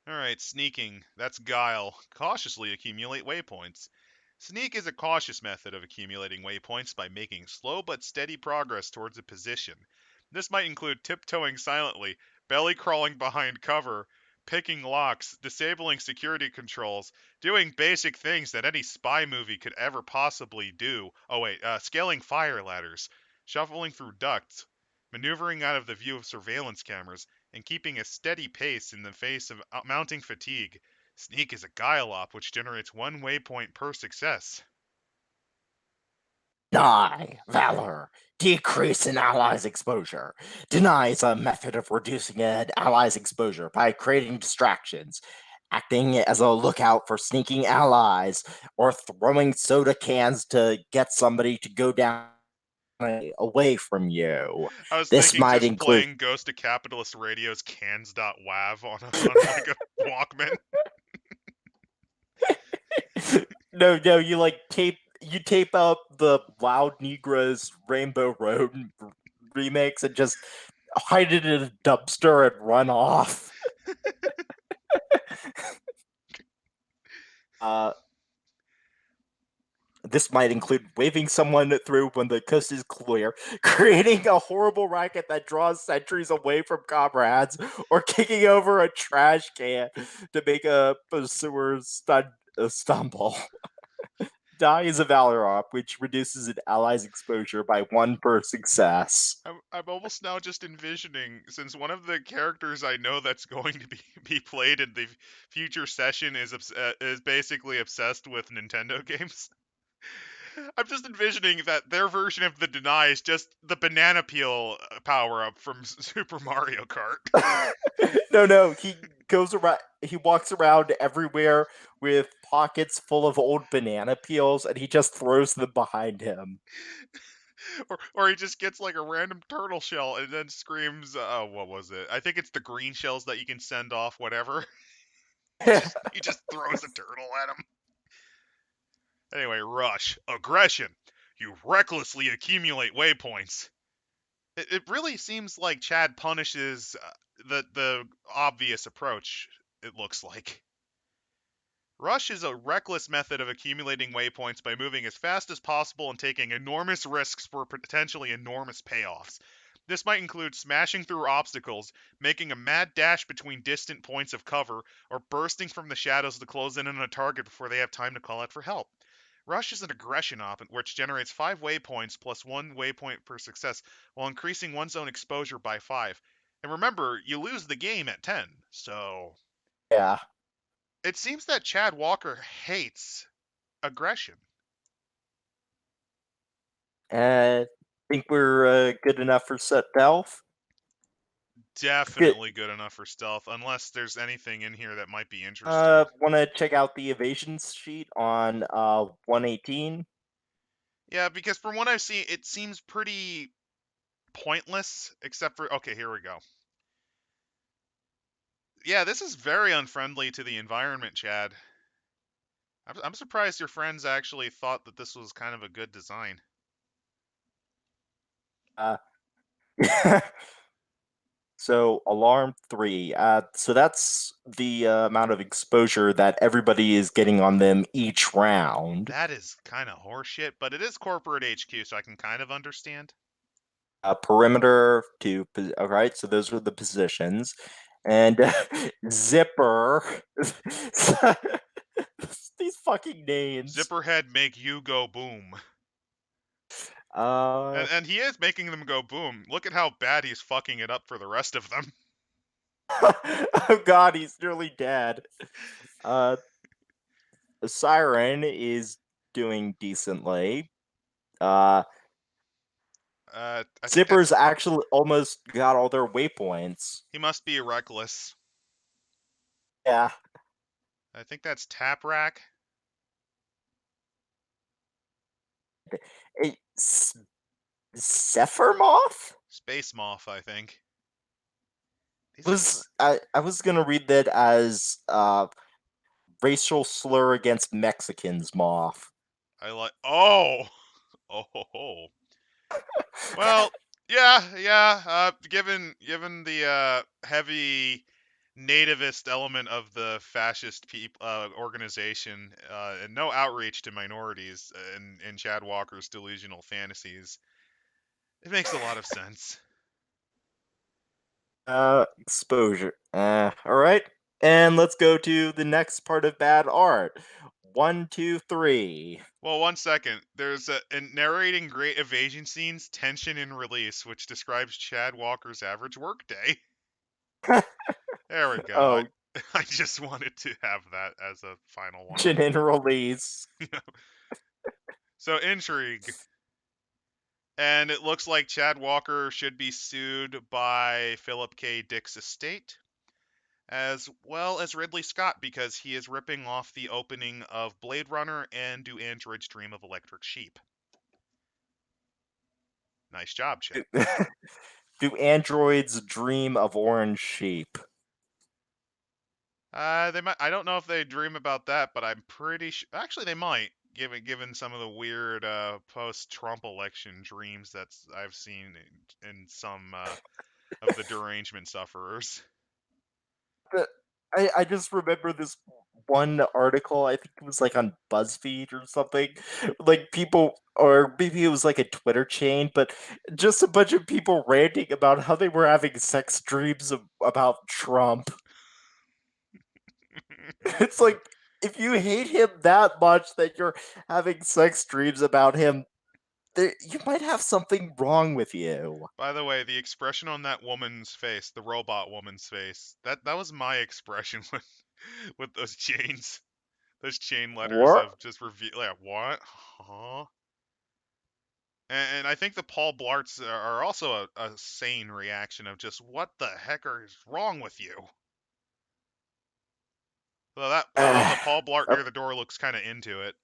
[SPEAKER 1] All right, sneaking. That's guile. Cautiously accumulate waypoints. Sneak is a cautious method of accumulating waypoints by making slow but steady progress towards a position. This might include tiptoeing silently, belly crawling behind cover, picking locks, disabling security controls, doing basic things that any spy movie could ever possibly do. Oh wait, scaling fire ladders, shuffling through ducts, maneuvering out of the view of surveillance cameras, and keeping a steady pace in the face of mounting fatigue. Sneak is a guile op which generates one waypoint per success.
[SPEAKER 2] Deny, valor, decrease an ally's exposure. Deny is a method of reducing an ally's exposure by creating distractions, acting as a lookout for sneaking allies, or throwing soda cans to get somebody to go down away from you.
[SPEAKER 1] I was
[SPEAKER 2] This
[SPEAKER 1] thinking
[SPEAKER 2] might
[SPEAKER 1] just
[SPEAKER 2] include.
[SPEAKER 1] playing Ghost of Capitalist Radio's cans.wav on like a Walkman.
[SPEAKER 2] No, no, you tape up the Loud Negroes Rainbow Road remix and just hide it in a dumpster and run off. Uh, this might include waving someone through when the coast is clear, creating a horrible racket that draws sentries away from comrades, or kicking over a trash can to make a pursuer stumble. Die is a Valor op, which reduces an ally's exposure by one per success.
[SPEAKER 1] I'm almost now just envisioning, since one of the characters I know that's going to be played in the future session is basically obsessed with Nintendo games. I'm just envisioning that their version of the deny is just the banana peel power up from Super Mario Kart.
[SPEAKER 2] No, he goes around. He walks around everywhere with pockets full of old banana peels, and he just throws them behind him.
[SPEAKER 1] Or he just gets like a random turtle shell and then screams, oh, what was it? I think it's the green shells that you can send off, whatever. He just throws a turtle at him. Anyway, Rush. Aggression. You recklessly accumulate waypoints. It really seems like Chad punishes the obvious approach, it looks like. Rush is a reckless method of accumulating waypoints by moving as fast as possible and taking enormous risks for potentially enormous payoffs. This might include smashing through obstacles, making a mad dash between distant points of cover, or bursting from the shadows to close in on a target before they have time to call out for help. Rush is an aggression op which generates 5 waypoints plus 1 waypoint per success while increasing one's own exposure by 5. And remember, you lose the game at 10, so
[SPEAKER 2] Yeah,
[SPEAKER 1] it seems that Chad Walker hates aggression.
[SPEAKER 2] think we're good enough for set Delph. Good.
[SPEAKER 1] Definitely good enough for stealth, unless there's anything in here that might be interesting.
[SPEAKER 2] Want to check out the evasion sheet on 118?
[SPEAKER 1] Yeah, because from what I've seen, it seems pretty pointless, except for. Okay, here we go. Yeah, this is very unfriendly to the environment, Chad. I'm surprised your friends actually thought that this was kind of a good design.
[SPEAKER 2] Uh, so alarm 3. So that's the amount of exposure that everybody is getting on them each round.
[SPEAKER 1] That is kind of horseshit, but it is corporate HQ, so I can kind of understand.
[SPEAKER 2] Perimeter to all right. So those are the positions, and zipper. These fucking names.
[SPEAKER 1] Zipperhead make you go boom.
[SPEAKER 2] Uh,
[SPEAKER 1] And he is making them go boom. Look at how bad he's fucking it up for the rest of them.
[SPEAKER 2] oh god, he's nearly dead. Uh, the siren is doing decently. Uh,
[SPEAKER 1] I think
[SPEAKER 2] Zipper's
[SPEAKER 1] that's.
[SPEAKER 2] actually almost got all their waypoints.
[SPEAKER 1] He must be reckless.
[SPEAKER 2] Yeah.
[SPEAKER 1] I think that's Tap Rack.
[SPEAKER 2] It's Sephiroth?
[SPEAKER 1] Space Moth, I think. These are.
[SPEAKER 2] I was gonna read that as racial slur against Mexicans, Moth.
[SPEAKER 1] I like. Oh! Oh ho ho. Well, yeah. Given the heavy nativist element of the fascist organization, and no outreach to minorities in Chad Walker's delusional fantasies, it makes a lot of sense.
[SPEAKER 2] Exposure. All right. And let's go to the next part of bad art. One, two, three.
[SPEAKER 1] Well, 1 second. There's in narrating great evasion scenes, tension and release, which describes Chad Walker's average workday. There we go.
[SPEAKER 2] Oh,
[SPEAKER 1] I just wanted to have that as a final one.
[SPEAKER 2] tension and release.
[SPEAKER 1] So intrigue. And it looks like Chad Walker should be sued by Philip K. Dick's estate, as well as Ridley Scott, because he is ripping off the opening of Blade Runner and Do Androids Dream of Electric Sheep. Nice job, Chad.
[SPEAKER 2] Do androids dream of orange sheep?
[SPEAKER 1] They might. I don't know if they dream about that, but I'm pretty sure. Actually, they might, given some of the weird post-Trump election dreams that I've seen in some of the derangement sufferers.
[SPEAKER 2] I just remember this one article, I think it was like on BuzzFeed or something, like people, or maybe it was like a Twitter chain, but just a bunch of people ranting about how they were having sex dreams about Trump. It's like, if you hate him that much that you're having sex dreams about him, you might have something wrong with you.
[SPEAKER 1] By the way, the expression on that woman's face, the robot woman's face, that was my expression with those chain letters
[SPEAKER 2] What?
[SPEAKER 1] of just reveal. Like, what? Huh? And I think the Paul Blarts are also a sane reaction of just what the heck is wrong with you? Well, that one, the Paul Blart near the door, looks kind of into it.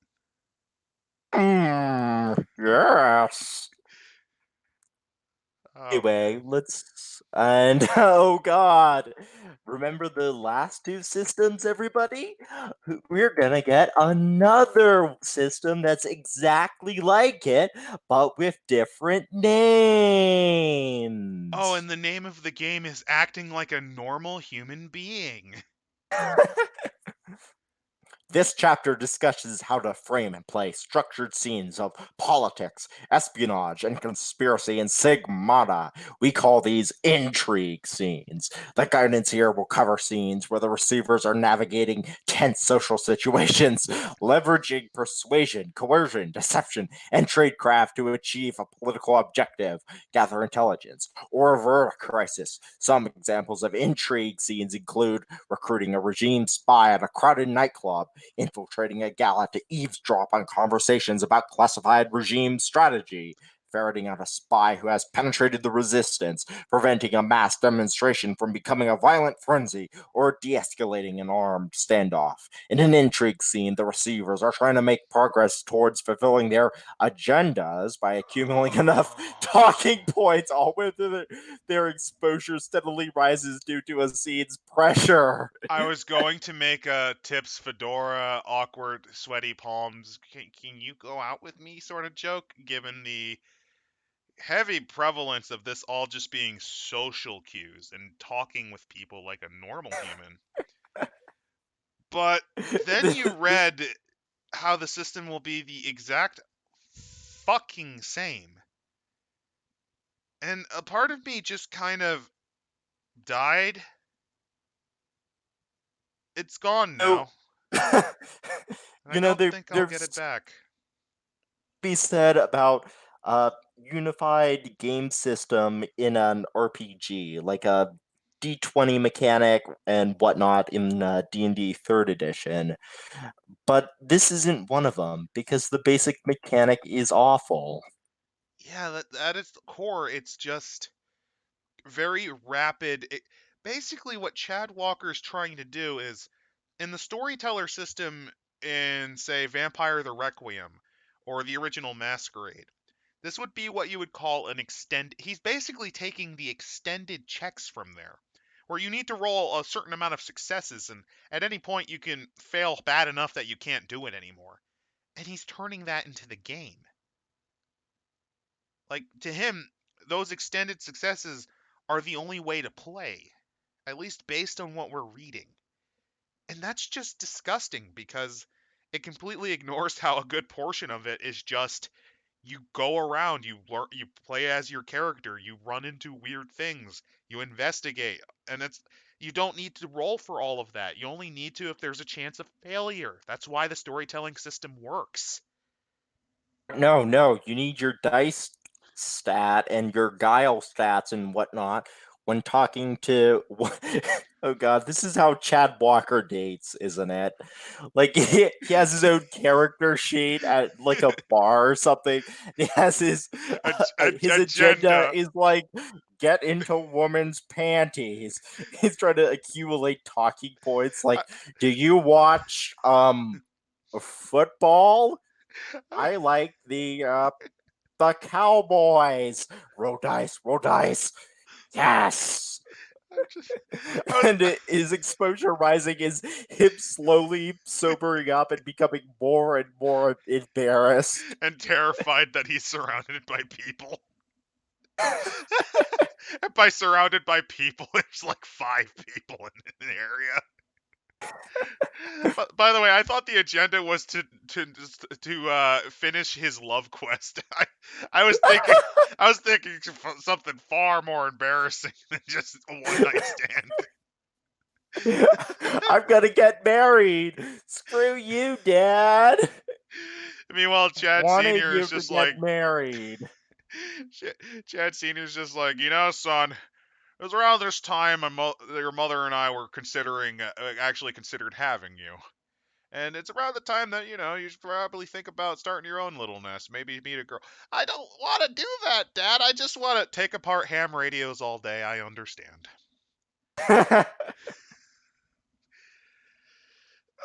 [SPEAKER 2] Yes.
[SPEAKER 1] Oh
[SPEAKER 2] Anyway,
[SPEAKER 1] man.
[SPEAKER 2] let's and oh god. Remember the last two systems, everybody? We're gonna get another system that's exactly like it, but with different
[SPEAKER 1] Oh,
[SPEAKER 2] names.
[SPEAKER 1] and the name of the game is acting like a normal human being.
[SPEAKER 2] This chapter discusses how to frame and play structured scenes of politics, espionage, and conspiracy in Sigmata. We call these intrigue scenes. The guidance here will cover scenes where the receivers are navigating tense social situations, leveraging persuasion, coercion, deception, and tradecraft to achieve a political objective, gather intelligence, or avert a crisis. Some examples of intrigue scenes include recruiting a regime spy at a crowded nightclub, infiltrating a gala to eavesdrop on conversations about classified regime strategy, ferreting out a spy who has penetrated the resistance, preventing a mass demonstration from becoming a violent frenzy, or de escalating an armed standoff. In an intrigue scene, the receivers are trying to make progress towards fulfilling their agendas by accumulating enough talking points, all with their exposure steadily rises due to a scene's pressure.
[SPEAKER 1] I was going to make a tips fedora, awkward, sweaty palms. Can you go out with me sort of joke, given the heavy prevalence of this all just being social cues and talking with people like a normal human. But then you
[SPEAKER 2] This
[SPEAKER 1] read how the system will be the exact fucking same. And a part of me just kind of died. It's gone
[SPEAKER 2] so
[SPEAKER 1] now. And I
[SPEAKER 2] you know,
[SPEAKER 1] don't think I'll get it
[SPEAKER 2] there's
[SPEAKER 1] back.
[SPEAKER 2] be said about a unified game system in an RPG, like a D20 mechanic and whatnot in D&D third edition. But this isn't one of them because the basic mechanic is awful.
[SPEAKER 1] Yeah, that is the core. It's just very rapid. Basically, what Chad Walker's trying to do is in the storyteller system in, say, Vampire the Requiem or the original Masquerade. This would be what you would call an extend. He's basically taking the extended checks from there, where you need to roll a certain amount of successes, and at any point you can fail bad enough that you can't do it anymore. And he's turning that into the game. Like, to him, those extended successes are the only way to play, at least based on what we're reading. And that's just disgusting because it completely ignores how a good portion of it is just you go around, you learn, you play as your character, you run into weird things, you investigate, and it's you don't need to roll for all of that. You only need to if there's a chance of failure. That's why the storytelling system works.
[SPEAKER 2] No, no, you need your dice stat and your guile stats and whatnot when talking to. Oh god, this is how Chad Walker dates, isn't it? Like he has his own character sheet at like a bar or something. He has his agenda
[SPEAKER 1] Agenda.
[SPEAKER 2] is like get into woman's panties. He's trying to accumulate talking points like, do you watch football? I like the Cowboys. Roll dice, roll dice. Yes.
[SPEAKER 1] I'm just, I was,
[SPEAKER 2] And his exposure rising is him slowly sobering up and becoming more and more embarrassed.
[SPEAKER 1] and terrified that he's surrounded by people. And by surrounded by people, there's like 5 people in an area. But by the way, I thought the agenda was to finish his love quest. I was thinking I was thinking something far more embarrassing than just a one night stand.
[SPEAKER 2] I'm gonna get married. Screw you, Dad.
[SPEAKER 1] Meanwhile, Chad
[SPEAKER 2] Wanted
[SPEAKER 1] Senior is
[SPEAKER 2] you to
[SPEAKER 1] just like
[SPEAKER 2] get married.
[SPEAKER 1] Chad Senior's just like, son, it was around this time your mother and I were considering actually considered having you. And it's around the time that, you should probably think about starting your own little nest. Maybe meet a girl. I don't want to do that, Dad. I just want to take apart ham radios all day. I understand.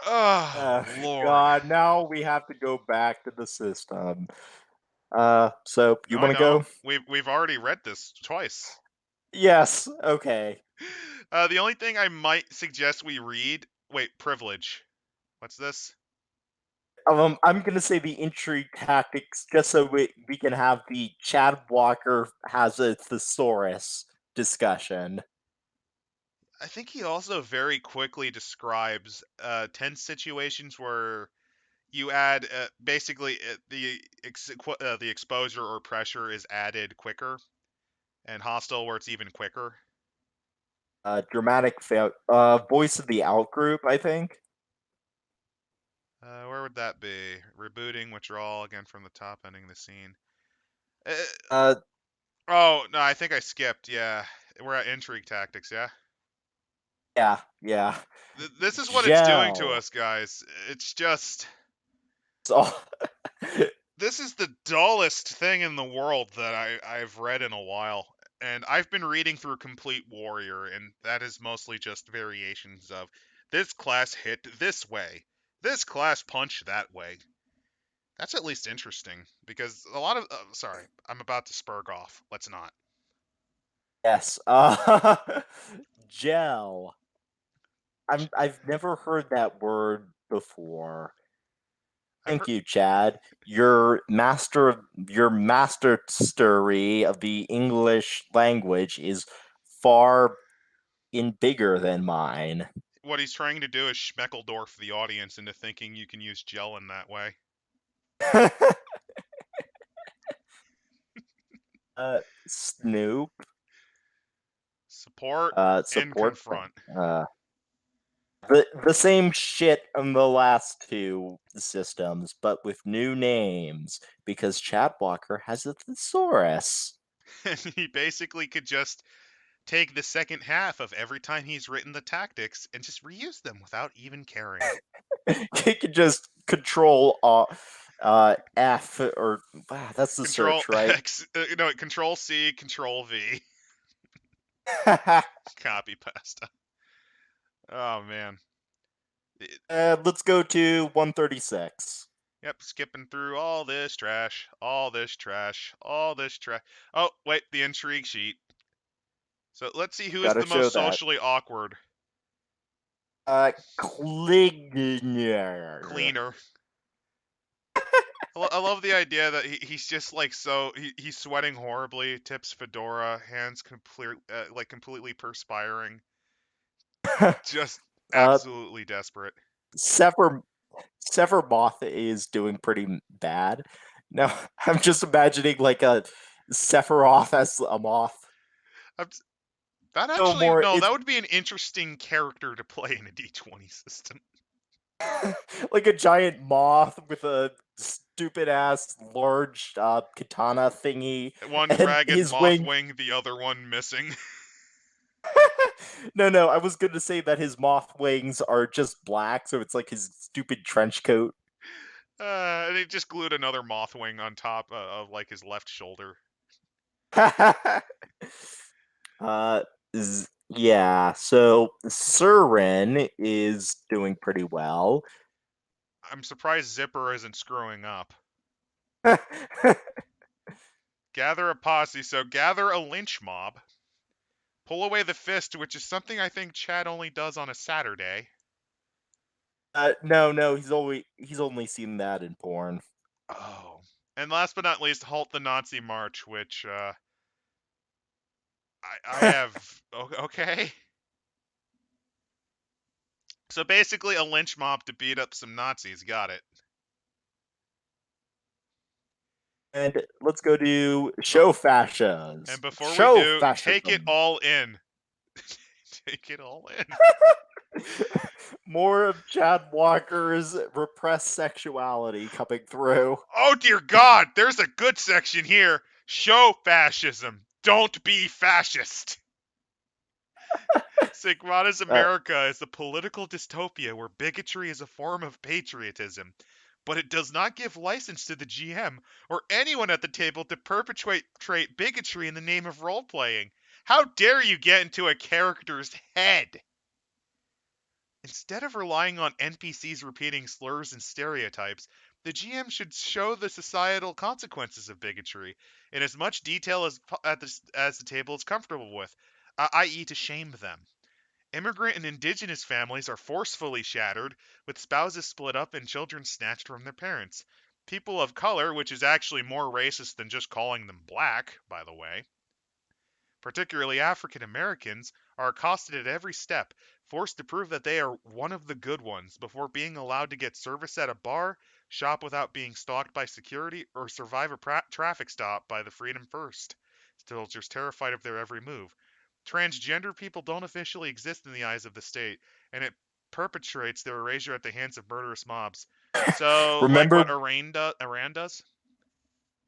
[SPEAKER 1] Oh, Lord.
[SPEAKER 2] God, now we have to go back to the system. So you
[SPEAKER 1] No, I
[SPEAKER 2] want to
[SPEAKER 1] know.
[SPEAKER 2] go?
[SPEAKER 1] We've already read this twice.
[SPEAKER 2] Yes. Okay.
[SPEAKER 1] The only thing I might suggest we read. Wait, privilege. What's this?
[SPEAKER 2] I'm gonna say the intrigue tactics just so we can have the Chad Walker has a thesaurus discussion.
[SPEAKER 1] I think he also very quickly describes tense situations where you add basically the exposure or pressure is added quicker, and hostile where it's even quicker.
[SPEAKER 2] Voice of the out group, I think.
[SPEAKER 1] Where would that be? Rebooting, withdrawal again from the top, ending the scene. Uh,
[SPEAKER 2] Uh,
[SPEAKER 1] oh no, I think I skipped. Yeah, we're at intrigue tactics. Yeah,
[SPEAKER 2] yeah, yeah.
[SPEAKER 1] this is what it's doing to
[SPEAKER 2] Gel.
[SPEAKER 1] us, guys. It's just
[SPEAKER 2] So,
[SPEAKER 1] this is the dullest thing in the world that I've read in a while. And I've been reading through Complete Warrior, and that is mostly just variations of this class hit this way, this class punched that way. That's at least interesting, because a lot of. Sorry, I'm about to spurg off. Let's not.
[SPEAKER 2] yes. Gel. I've never heard that word before.
[SPEAKER 1] I've
[SPEAKER 2] Thank
[SPEAKER 1] heard.
[SPEAKER 2] you, Chad. Your mastery of the English language is far in bigger than mine.
[SPEAKER 1] What he's trying to do is Schmeckledorf the audience into thinking you can use gel in that way.
[SPEAKER 2] Snoop,
[SPEAKER 1] Support and
[SPEAKER 2] support.
[SPEAKER 1] confront.
[SPEAKER 2] Uh, the same shit on the last two systems, but with new names because Chad Walker has a thesaurus.
[SPEAKER 1] And he basically could just take the second half of every time he's written the tactics and just reuse them without even caring.
[SPEAKER 2] He could just control F or that's the
[SPEAKER 1] Control
[SPEAKER 2] search, right?
[SPEAKER 1] X, no, Control C, Control V, copy pasta. Oh man. It-
[SPEAKER 2] Let's go to 136.
[SPEAKER 1] yep, skipping through all this trash, all this trash, all this trash. Oh, wait, the intrigue sheet. So let's see who is
[SPEAKER 2] Gotta
[SPEAKER 1] the
[SPEAKER 2] show
[SPEAKER 1] most
[SPEAKER 2] that.
[SPEAKER 1] socially awkward.
[SPEAKER 2] Kligner.
[SPEAKER 1] Cleaner. I love the idea that he's just like he's sweating horribly, tips fedora, hands completely perspiring, just
[SPEAKER 2] uh,
[SPEAKER 1] absolutely desperate.
[SPEAKER 2] Sever Moth is doing pretty bad. Now I'm just imagining like a Sephiroth as a moth.
[SPEAKER 1] I'm, that
[SPEAKER 2] No
[SPEAKER 1] actually
[SPEAKER 2] more.
[SPEAKER 1] no,
[SPEAKER 2] It's
[SPEAKER 1] that would be an interesting character to play in a D20 system.
[SPEAKER 2] like a giant moth with a stupid ass large katana thingy,
[SPEAKER 1] One
[SPEAKER 2] and
[SPEAKER 1] ragged
[SPEAKER 2] his
[SPEAKER 1] moth
[SPEAKER 2] wing.
[SPEAKER 1] wing, the other one missing.
[SPEAKER 2] No, I was going to say that his moth wings are just black, so it's like his stupid trench coat.
[SPEAKER 1] And he just glued another moth wing on top of like his left shoulder.
[SPEAKER 2] uh, yeah, so Surin is doing pretty well.
[SPEAKER 1] I'm surprised Zipper isn't screwing up. Gather a posse, so gather a lynch mob. Pull away the fist, which is something I think Chad only does on a Saturday.
[SPEAKER 2] No, he's only seen that in porn.
[SPEAKER 1] Oh. And last but not least, halt the Nazi march, which I have okay. So basically, a lynch mob to beat up some Nazis. Got it.
[SPEAKER 2] And let's go to
[SPEAKER 1] But
[SPEAKER 2] show fascias.
[SPEAKER 1] and before we
[SPEAKER 2] Show
[SPEAKER 1] do, take it
[SPEAKER 2] fascism.
[SPEAKER 1] all in. Take it all in.
[SPEAKER 2] More of Chad Walker's repressed sexuality coming through.
[SPEAKER 1] Oh dear God, there's a good section here. Show fascism. Don't be fascist. Sigmata's
[SPEAKER 2] Uh,
[SPEAKER 1] America is a political dystopia where bigotry is a form of patriotism, but it does not give license to the GM or anyone at the table to perpetrate bigotry in the name of role playing. How dare you get into a character's head? Instead of relying on NPCs repeating slurs and stereotypes, the GM should show the societal consequences of bigotry in as much detail as the table is comfortable with, i.e., to shame them. Immigrant and indigenous families are forcefully shattered, with spouses split up and children snatched from their parents. People of color, which is actually more racist than just calling them black, by the way, particularly African Americans, are accosted at every step, forced to prove that they are one of the good ones before being allowed to get service at a bar, shop without being stalked by security, or survive a traffic stop by the Freedom First. Soldiers terrified of their every move. Transgender people don't officially exist in the eyes of the state, and it perpetrates their erasure at the hands of murderous mobs. So, like what
[SPEAKER 2] remember
[SPEAKER 1] Iran does?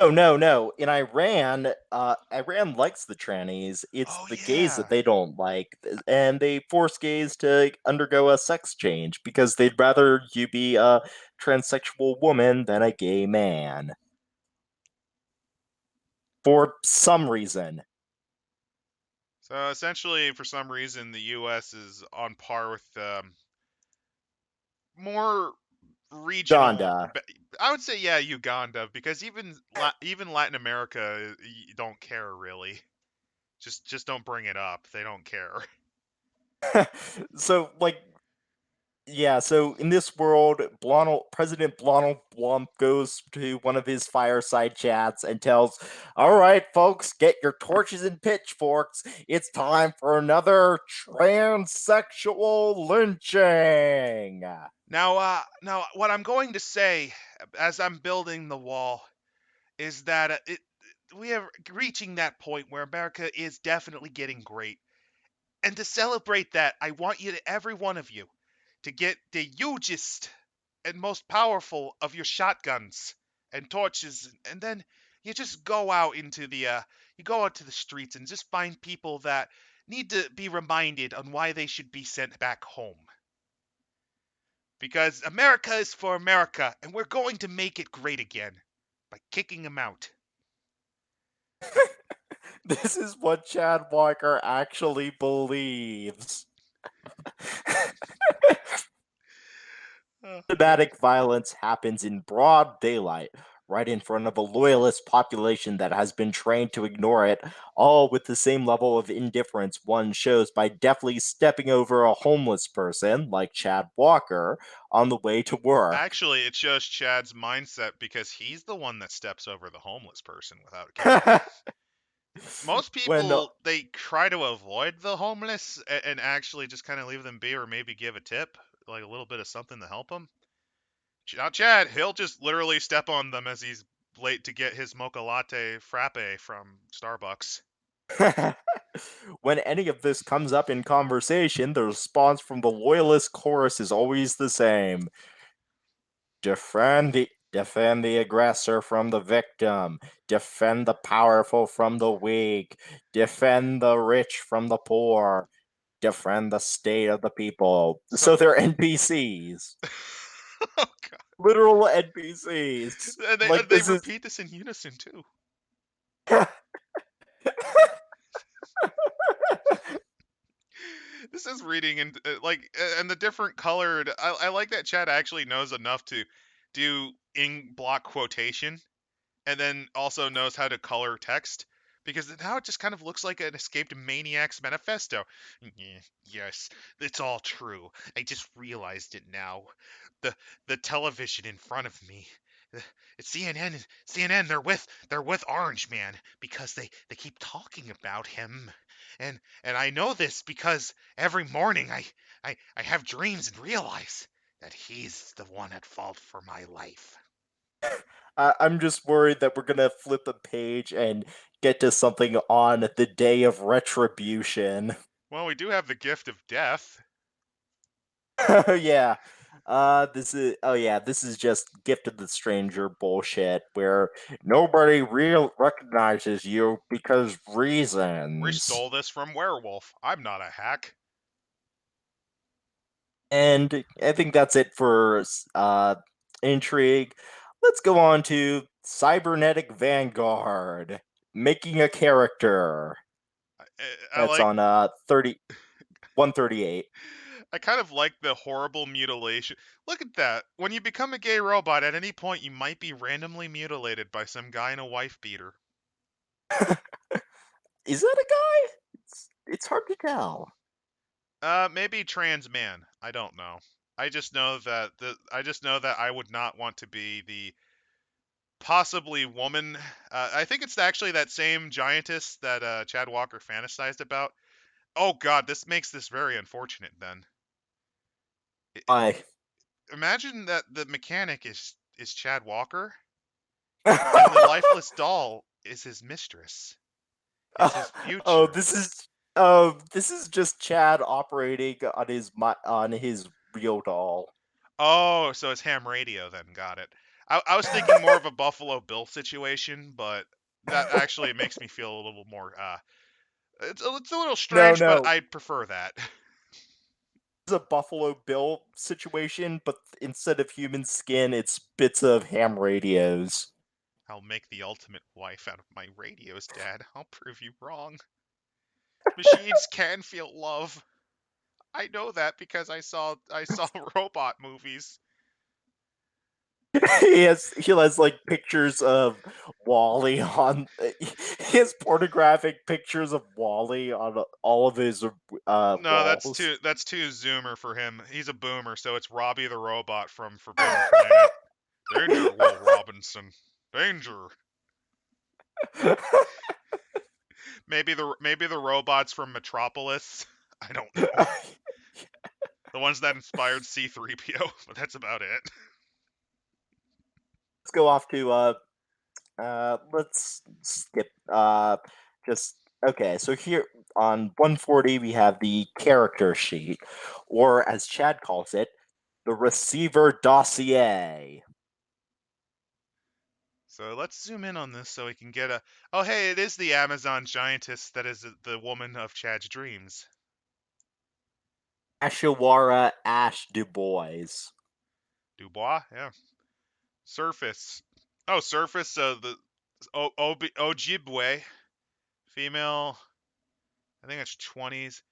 [SPEAKER 2] Oh no, no. In Iran, Iran likes the trannies. It's
[SPEAKER 1] Oh
[SPEAKER 2] the gays
[SPEAKER 1] yeah.
[SPEAKER 2] that they don't like, and they force gays to undergo a sex change because they'd rather you be a transsexual woman than a gay man for some reason.
[SPEAKER 1] So essentially, for some reason, the U.S. is on par with more regional.
[SPEAKER 2] Donda.
[SPEAKER 1] I would say, yeah, Uganda, because even Latin America, you don't care really. Just don't bring it up. They don't care.
[SPEAKER 2] So like yeah, so in this world, President Blonald Blump goes to one of his fireside chats and tells, "All right, folks, get your torches and pitchforks. It's time for another transsexual lynching."
[SPEAKER 1] Now, what I'm going to say as I'm building the wall is that we are reaching that point where America is definitely getting great. And to celebrate that, I want every one of you, to get the hugest and most powerful of your shotguns and torches, and then you just go out into you go out to the streets and just find people that need to be reminded on why they should be sent back home. Because America is for America, and we're going to make it great again by kicking them out.
[SPEAKER 2] This is what Chad Walker actually believes.
[SPEAKER 1] Oh, God.
[SPEAKER 2] Systematic violence happens in broad daylight, right in front of a loyalist population that has been trained to ignore it, all with the same level of indifference one shows by deftly stepping over a homeless person, like Chad Walker, on the way to work.
[SPEAKER 1] Actually, it shows Chad's mindset because he's the one that steps over the homeless person without caring. Most
[SPEAKER 2] when
[SPEAKER 1] people, they try to avoid the homeless and actually just kind of leave them be or maybe give a tip, like a little bit of something to help them. Not Chad, he'll just literally step on them as he's late to get his mocha latte frappe from Starbucks.
[SPEAKER 2] when any of this comes up in conversation, the response from the loyalist chorus is always the same. Defend the aggressor from the victim. Defend the powerful from the weak. Defend the rich from the poor. Defend the state of the people.
[SPEAKER 1] So,
[SPEAKER 2] So they're NPCs.
[SPEAKER 1] oh God.
[SPEAKER 2] Literal NPCs.
[SPEAKER 1] And
[SPEAKER 2] Like
[SPEAKER 1] they
[SPEAKER 2] this is
[SPEAKER 1] repeat this in unison too. This is reading and and the different colored. I like that Chad actually knows enough to do in block quotation and then also knows how to color text because now it just kind of looks like an escaped maniac's manifesto. Yes, it's all true. I just realized it now. The the television in front of me. It's CNN. CNN. They're with Orange Man because they keep talking about him. And I know this because every morning I have dreams and realize that he's the one at fault for my life.
[SPEAKER 2] I'm just worried that we're gonna flip a page and get to something on the day of retribution.
[SPEAKER 1] Well, we do have the gift of death.
[SPEAKER 2] Oh yeah. This is just gift of the stranger bullshit where nobody real recognizes you because
[SPEAKER 1] We
[SPEAKER 2] reasons.
[SPEAKER 1] stole this from Werewolf. I'm not a hack.
[SPEAKER 2] And I think that's it for intrigue. Let's go on to Cybernetic Vanguard, making a character.
[SPEAKER 1] I
[SPEAKER 2] That's
[SPEAKER 1] like
[SPEAKER 2] on 138.
[SPEAKER 1] I kind of like the horrible mutilation. Look at that. When you become a gay robot, at any point you might be randomly mutilated by some guy in a wife beater.
[SPEAKER 2] Is that a guy? It's hard to tell.
[SPEAKER 1] Maybe trans man. I don't know. I just know that I would not want to be the possibly woman. I think it's actually that same giantess that Chad Walker fantasized about. Oh God, this makes this very unfortunate. Then
[SPEAKER 2] Why?
[SPEAKER 1] imagine that the mechanic is Chad Walker, and the lifeless doll is his mistress. Is his
[SPEAKER 2] Oh,
[SPEAKER 1] future.
[SPEAKER 2] this is just Chad operating on on his real doll.
[SPEAKER 1] Oh, so it's ham radio then. Got it. I was thinking more of a Buffalo Bill situation, but that actually makes me feel a little more. It's a little
[SPEAKER 2] No,
[SPEAKER 1] strange, but
[SPEAKER 2] no.
[SPEAKER 1] I prefer that.
[SPEAKER 2] It's a Buffalo Bill situation, but instead of human skin, it's bits of ham radios.
[SPEAKER 1] I'll make the ultimate wife out of my radios, Dad. I'll prove you wrong. Machines can feel love. I know that because I saw robot movies.
[SPEAKER 2] He has like pictures of Wally on he has pornographic pictures of Wally on all of his
[SPEAKER 1] No,
[SPEAKER 2] walls.
[SPEAKER 1] that's too zoomer for him. He's a boomer, so it's Robbie the robot from Forbidden Planet. Danger, Will Robinson. Danger. Maybe the robots from Metropolis. I don't know. The ones that inspired C3PO, but that's about it.
[SPEAKER 2] Let's go off to let's skip just okay, so here on 140 we have the character sheet, or as Chad calls it, the receiver dossier.
[SPEAKER 1] So let's zoom in on this so we can get a. Oh, hey, it is the Amazon giantess that is the woman of Chad's dreams.
[SPEAKER 2] Ashawara Ash Du Bois.
[SPEAKER 1] Dubois, yeah. Surface. Oh, Surface. So the Ojibwe female. I think it's 20s.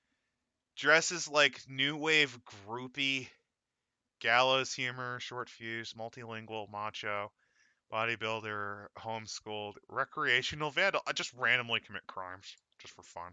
[SPEAKER 1] Dresses like new wave groupie, gallows humor, short fuse, multilingual, macho, bodybuilder, homeschooled, recreational vandal. I just randomly commit crimes just for fun.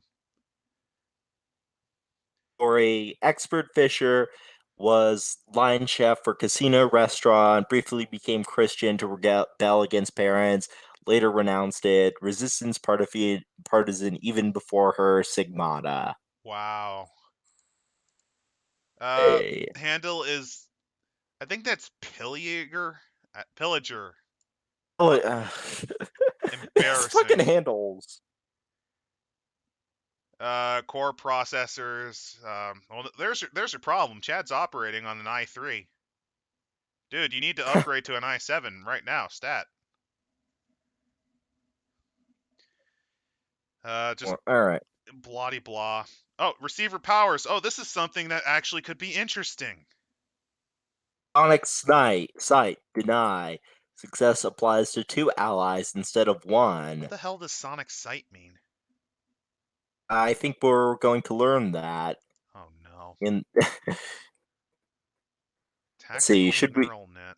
[SPEAKER 2] Or a expert fisher, was line chef for casino restaurant, briefly became Christian to rebel against parents, later renounced it, resistance partisan even before her Sigmata.
[SPEAKER 1] Wow. Uh,
[SPEAKER 2] Hey.
[SPEAKER 1] handle is I think that's Pillager. Pillager.
[SPEAKER 2] Oh,
[SPEAKER 1] What
[SPEAKER 2] it's fucking
[SPEAKER 1] embarrassing.
[SPEAKER 2] handles.
[SPEAKER 1] Core processors. Well, there's your problem. Chad's operating on an i3. Dude, you need to upgrade to an i7 right now. Stat. Just
[SPEAKER 2] All right.
[SPEAKER 1] bloody blah. Oh, receiver powers. Oh, this is something that actually could be interesting.
[SPEAKER 2] Sonic sight, deny. Success applies to two allies instead of
[SPEAKER 1] What
[SPEAKER 2] one.
[SPEAKER 1] the hell does sonic sight mean?
[SPEAKER 2] I think we're going to learn that
[SPEAKER 1] Oh no.
[SPEAKER 2] in. Let's see.
[SPEAKER 1] Tactical
[SPEAKER 2] Should we
[SPEAKER 1] neural net.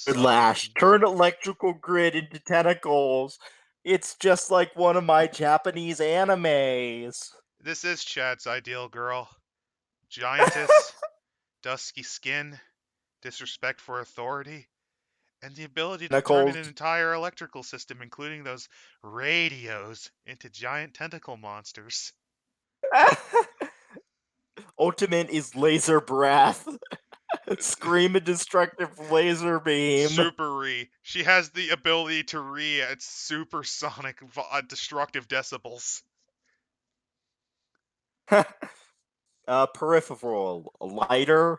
[SPEAKER 2] lash
[SPEAKER 1] Subroutine.
[SPEAKER 2] turn electrical grid into tentacles? It's just like one of my Japanese animes.
[SPEAKER 1] This is Chad's ideal girl. Giantess, dusky skin, disrespect for authority. and the ability to turn an
[SPEAKER 2] Tentacles.
[SPEAKER 1] entire electrical system, including those radios, into giant tentacle monsters.
[SPEAKER 2] Ultimate is laser breath. Scream a destructive laser beam.
[SPEAKER 1] She has the ability to re at supersonic destructive decibels.
[SPEAKER 2] Peripheral lighter.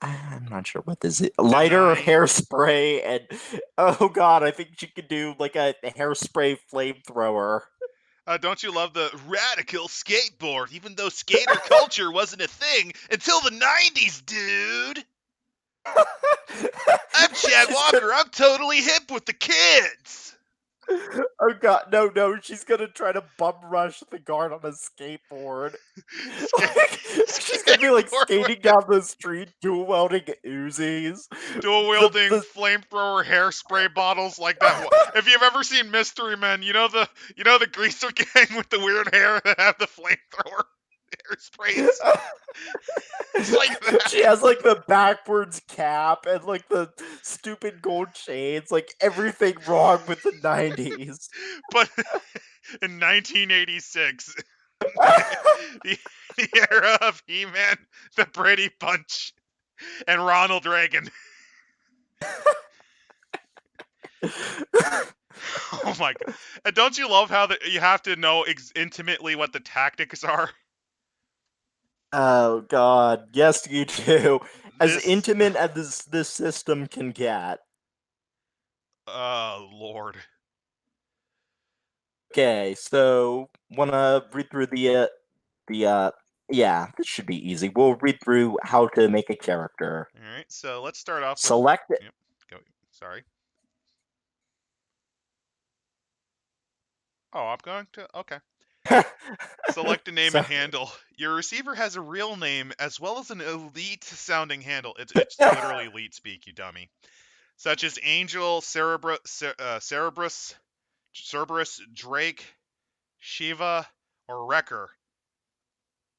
[SPEAKER 2] I'm not sure what this is. Lighter,
[SPEAKER 1] Deny.
[SPEAKER 2] hairspray, and oh god, I think she could do like a hairspray flamethrower.
[SPEAKER 1] Don't you love the radical skateboard? Even though skater culture wasn't a thing until the 90s, dude! I'm Chad
[SPEAKER 2] She's gonna.
[SPEAKER 1] Walker. I'm totally hip with the kids!
[SPEAKER 2] Oh god, no, no, she's gonna try to bum rush the guard on a skateboard.
[SPEAKER 1] Skate,
[SPEAKER 2] Like, she's gonna be like
[SPEAKER 1] skateboard with
[SPEAKER 2] skating down the street, dual welding Uzis.
[SPEAKER 1] dual wielding
[SPEAKER 2] The
[SPEAKER 1] flamethrower hairspray bottles like that. If you've ever seen Mystery Men, you know the greaser gang with the weird hair that have the flamethrower hairsprays. It's like
[SPEAKER 2] she
[SPEAKER 1] that,
[SPEAKER 2] has like the backwards cap and like the stupid gold chains, like everything wrong with the 90s.
[SPEAKER 1] but in 1986, the era of He-Man, the Brady Bunch, and Ronald Reagan. Oh my god! And don't you love how you have to know intimately what the tactics are?
[SPEAKER 2] Oh god, yes you do. As
[SPEAKER 1] This,
[SPEAKER 2] intimate as this system can get.
[SPEAKER 1] oh lord.
[SPEAKER 2] Okay, so wanna read through the yeah, this should be easy. We'll read through how to make a character.
[SPEAKER 1] All right, so let's start off with.
[SPEAKER 2] Select
[SPEAKER 1] Yep, go. Sorry. Oh, I'm going to. Okay.
[SPEAKER 2] it.
[SPEAKER 1] Select a name and
[SPEAKER 2] So
[SPEAKER 1] handle. Your receiver has a real name as well as an elite sounding handle. It's literally elite speak, you dummy. Such as Angel, Cerebrus, Cerberus, Drake, Shiva, or Wrecker.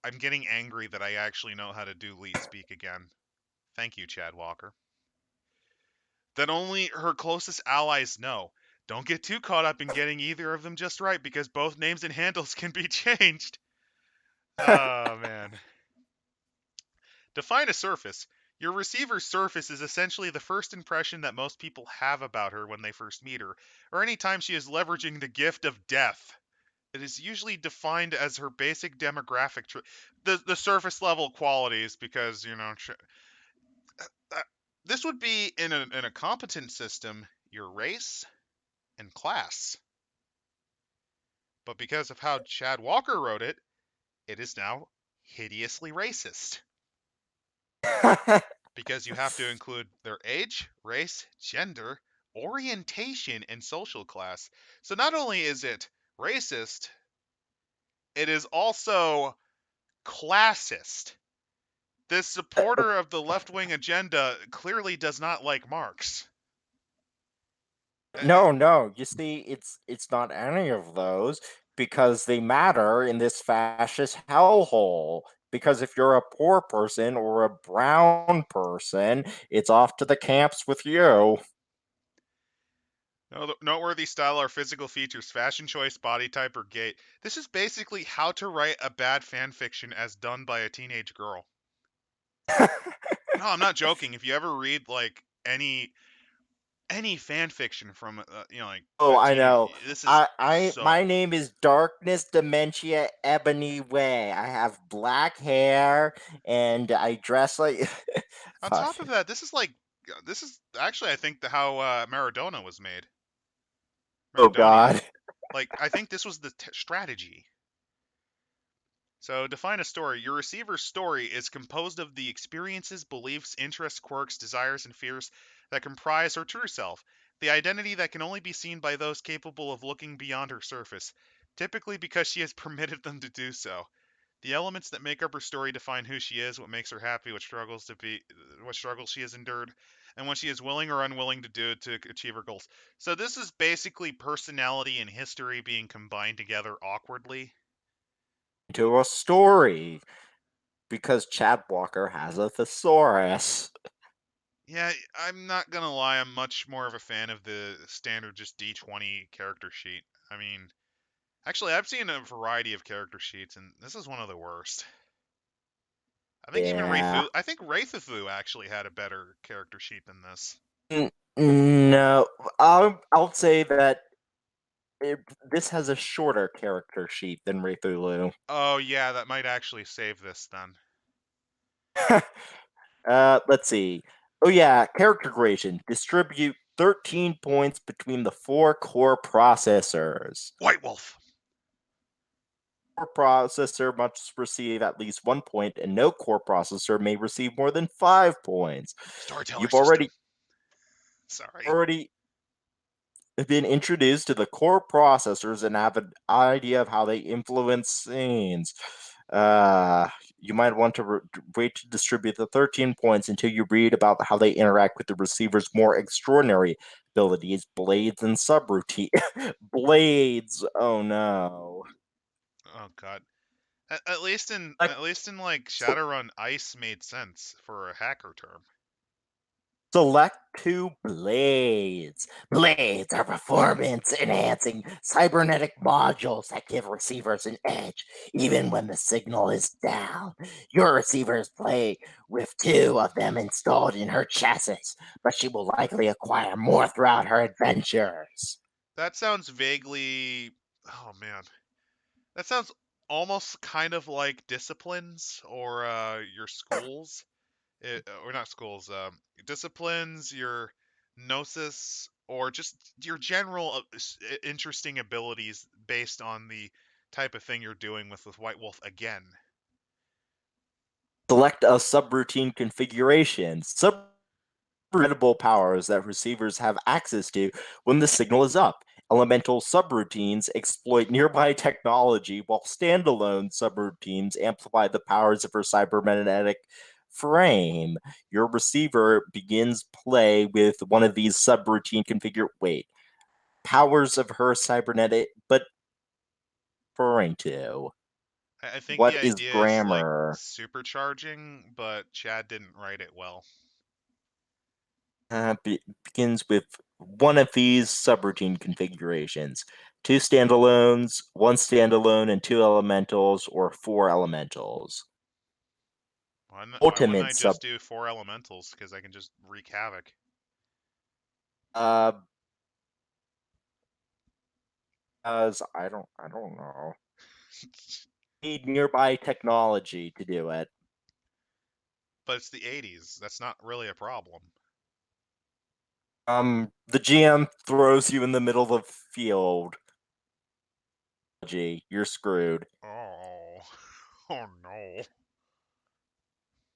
[SPEAKER 1] I'm getting angry that I actually know how to do elite speak again. Thank you, Chad Walker. That only her closest allies know. Don't get too caught up in getting either of them just right because both names and handles can be changed. Oh, man. Define a surface. Your receiver's surface is essentially the first impression that most people have about her when they first meet her, or any time she is leveraging the gift of death. It is usually defined as her basic demographic, the surface level qualities, because uh, this would be in a competent system your race and class. But because of how Chad Walker wrote it, it is now hideously racist. Because you have to include their age, race, gender, orientation, and social class. So not only is it racist, it is also classist. This supporter of the left wing agenda clearly does not like Marx.
[SPEAKER 2] no, no. You see, it's not any of those because they matter in this fascist hellhole. Because if you're a poor person or a brown person, it's off to the camps with you.
[SPEAKER 1] Noteworthy style are physical features, fashion choice, body type, or gait. This is basically how to write a bad fan fiction as done by a teenage girl. No, I'm not joking. If you ever read like any fan fiction from like
[SPEAKER 2] Oh,
[SPEAKER 1] a
[SPEAKER 2] I
[SPEAKER 1] teenage,
[SPEAKER 2] know.
[SPEAKER 1] this is
[SPEAKER 2] My
[SPEAKER 1] so.
[SPEAKER 2] name is Darkness Dementia Ebony Way. I have black hair and I dress like
[SPEAKER 1] On
[SPEAKER 2] fuck.
[SPEAKER 1] top of that, this is actually I think how Maradona was made.
[SPEAKER 2] Oh
[SPEAKER 1] Maradonian.
[SPEAKER 2] God.
[SPEAKER 1] Like I think this was the strategy. So define a story. Your receiver's story is composed of the experiences, beliefs, interests, quirks, desires, and fears that comprise her true self, the identity that can only be seen by those capable of looking beyond her surface, typically because she has permitted them to do so. The elements that make up her story define who she is, what makes her happy, what struggles she has endured, and what she is willing or unwilling to do to achieve her goals. So this is basically personality and history being combined together awkwardly.
[SPEAKER 2] To a story because Chad Walker has a thesaurus.
[SPEAKER 1] Yeah, I'm not gonna lie, I'm much more of a fan of the standard just D20 character sheet. I mean, actually, I've seen a variety of character sheets, and this is one of the worst.
[SPEAKER 2] Yeah.
[SPEAKER 1] I think Wraithafu actually had a better character sheet than this.
[SPEAKER 2] N- no, I'll say that this has a shorter character sheet than Raythulu.
[SPEAKER 1] Oh yeah, that might actually save this then.
[SPEAKER 2] Let's see. Oh yeah, character creation. Distribute 13 points between the four core processors.
[SPEAKER 1] White Wolf.
[SPEAKER 2] Core processor must receive at least 1 point, and no core processor may receive more than 5 points.
[SPEAKER 1] Storyteller
[SPEAKER 2] You've
[SPEAKER 1] system.
[SPEAKER 2] already
[SPEAKER 1] Sorry.
[SPEAKER 2] already been introduced to the core processors and have an idea of how they influence scenes. Uh, you might want to wait to distribute the 13 points until you read about how they interact with the receiver's more extraordinary abilities, blades, and subroutine. Blades! Oh no.
[SPEAKER 1] Oh god. At least
[SPEAKER 2] Like,
[SPEAKER 1] like
[SPEAKER 2] so
[SPEAKER 1] Shadowrun, ice made sense for a hacker term.
[SPEAKER 2] select two blades. Blades are performance enhancing cybernetic modules that give receivers an edge, even when the signal is down. Your receivers play with two of them installed in her chassis, but she will likely acquire more throughout her adventures.
[SPEAKER 1] That sounds vaguely. Oh man, that sounds almost kind of like disciplines or your schools. Or not schools, disciplines, your gnosis, or just your general interesting abilities based on the type of thing you're doing with White Wolf again.
[SPEAKER 2] Select a subroutine configuration. Incredible powers that receivers have access to when the signal is up. Elemental subroutines exploit nearby technology, while standalone subroutines amplify the powers of her cybernetic frame. Your receiver begins play with one of these subroutine configure. Wait, powers of her cybernetic, but referring to
[SPEAKER 1] I think the
[SPEAKER 2] what is
[SPEAKER 1] idea is like
[SPEAKER 2] grammar?
[SPEAKER 1] supercharging, but Chad didn't write it well.
[SPEAKER 2] Begins with one of these subroutine configurations: two standalones, one standalone, and two elementals, or four elementals.
[SPEAKER 1] Why wouldn't
[SPEAKER 2] Ultimate
[SPEAKER 1] I
[SPEAKER 2] sub
[SPEAKER 1] just do four elementals? Because I can just wreak havoc.
[SPEAKER 2] uh as I don't know. Need nearby technology to do it.
[SPEAKER 1] But it's the 80s. That's not really a problem.
[SPEAKER 2] The GM throws you in the middle of the field. Gee, you're screwed.
[SPEAKER 1] Oh, oh no.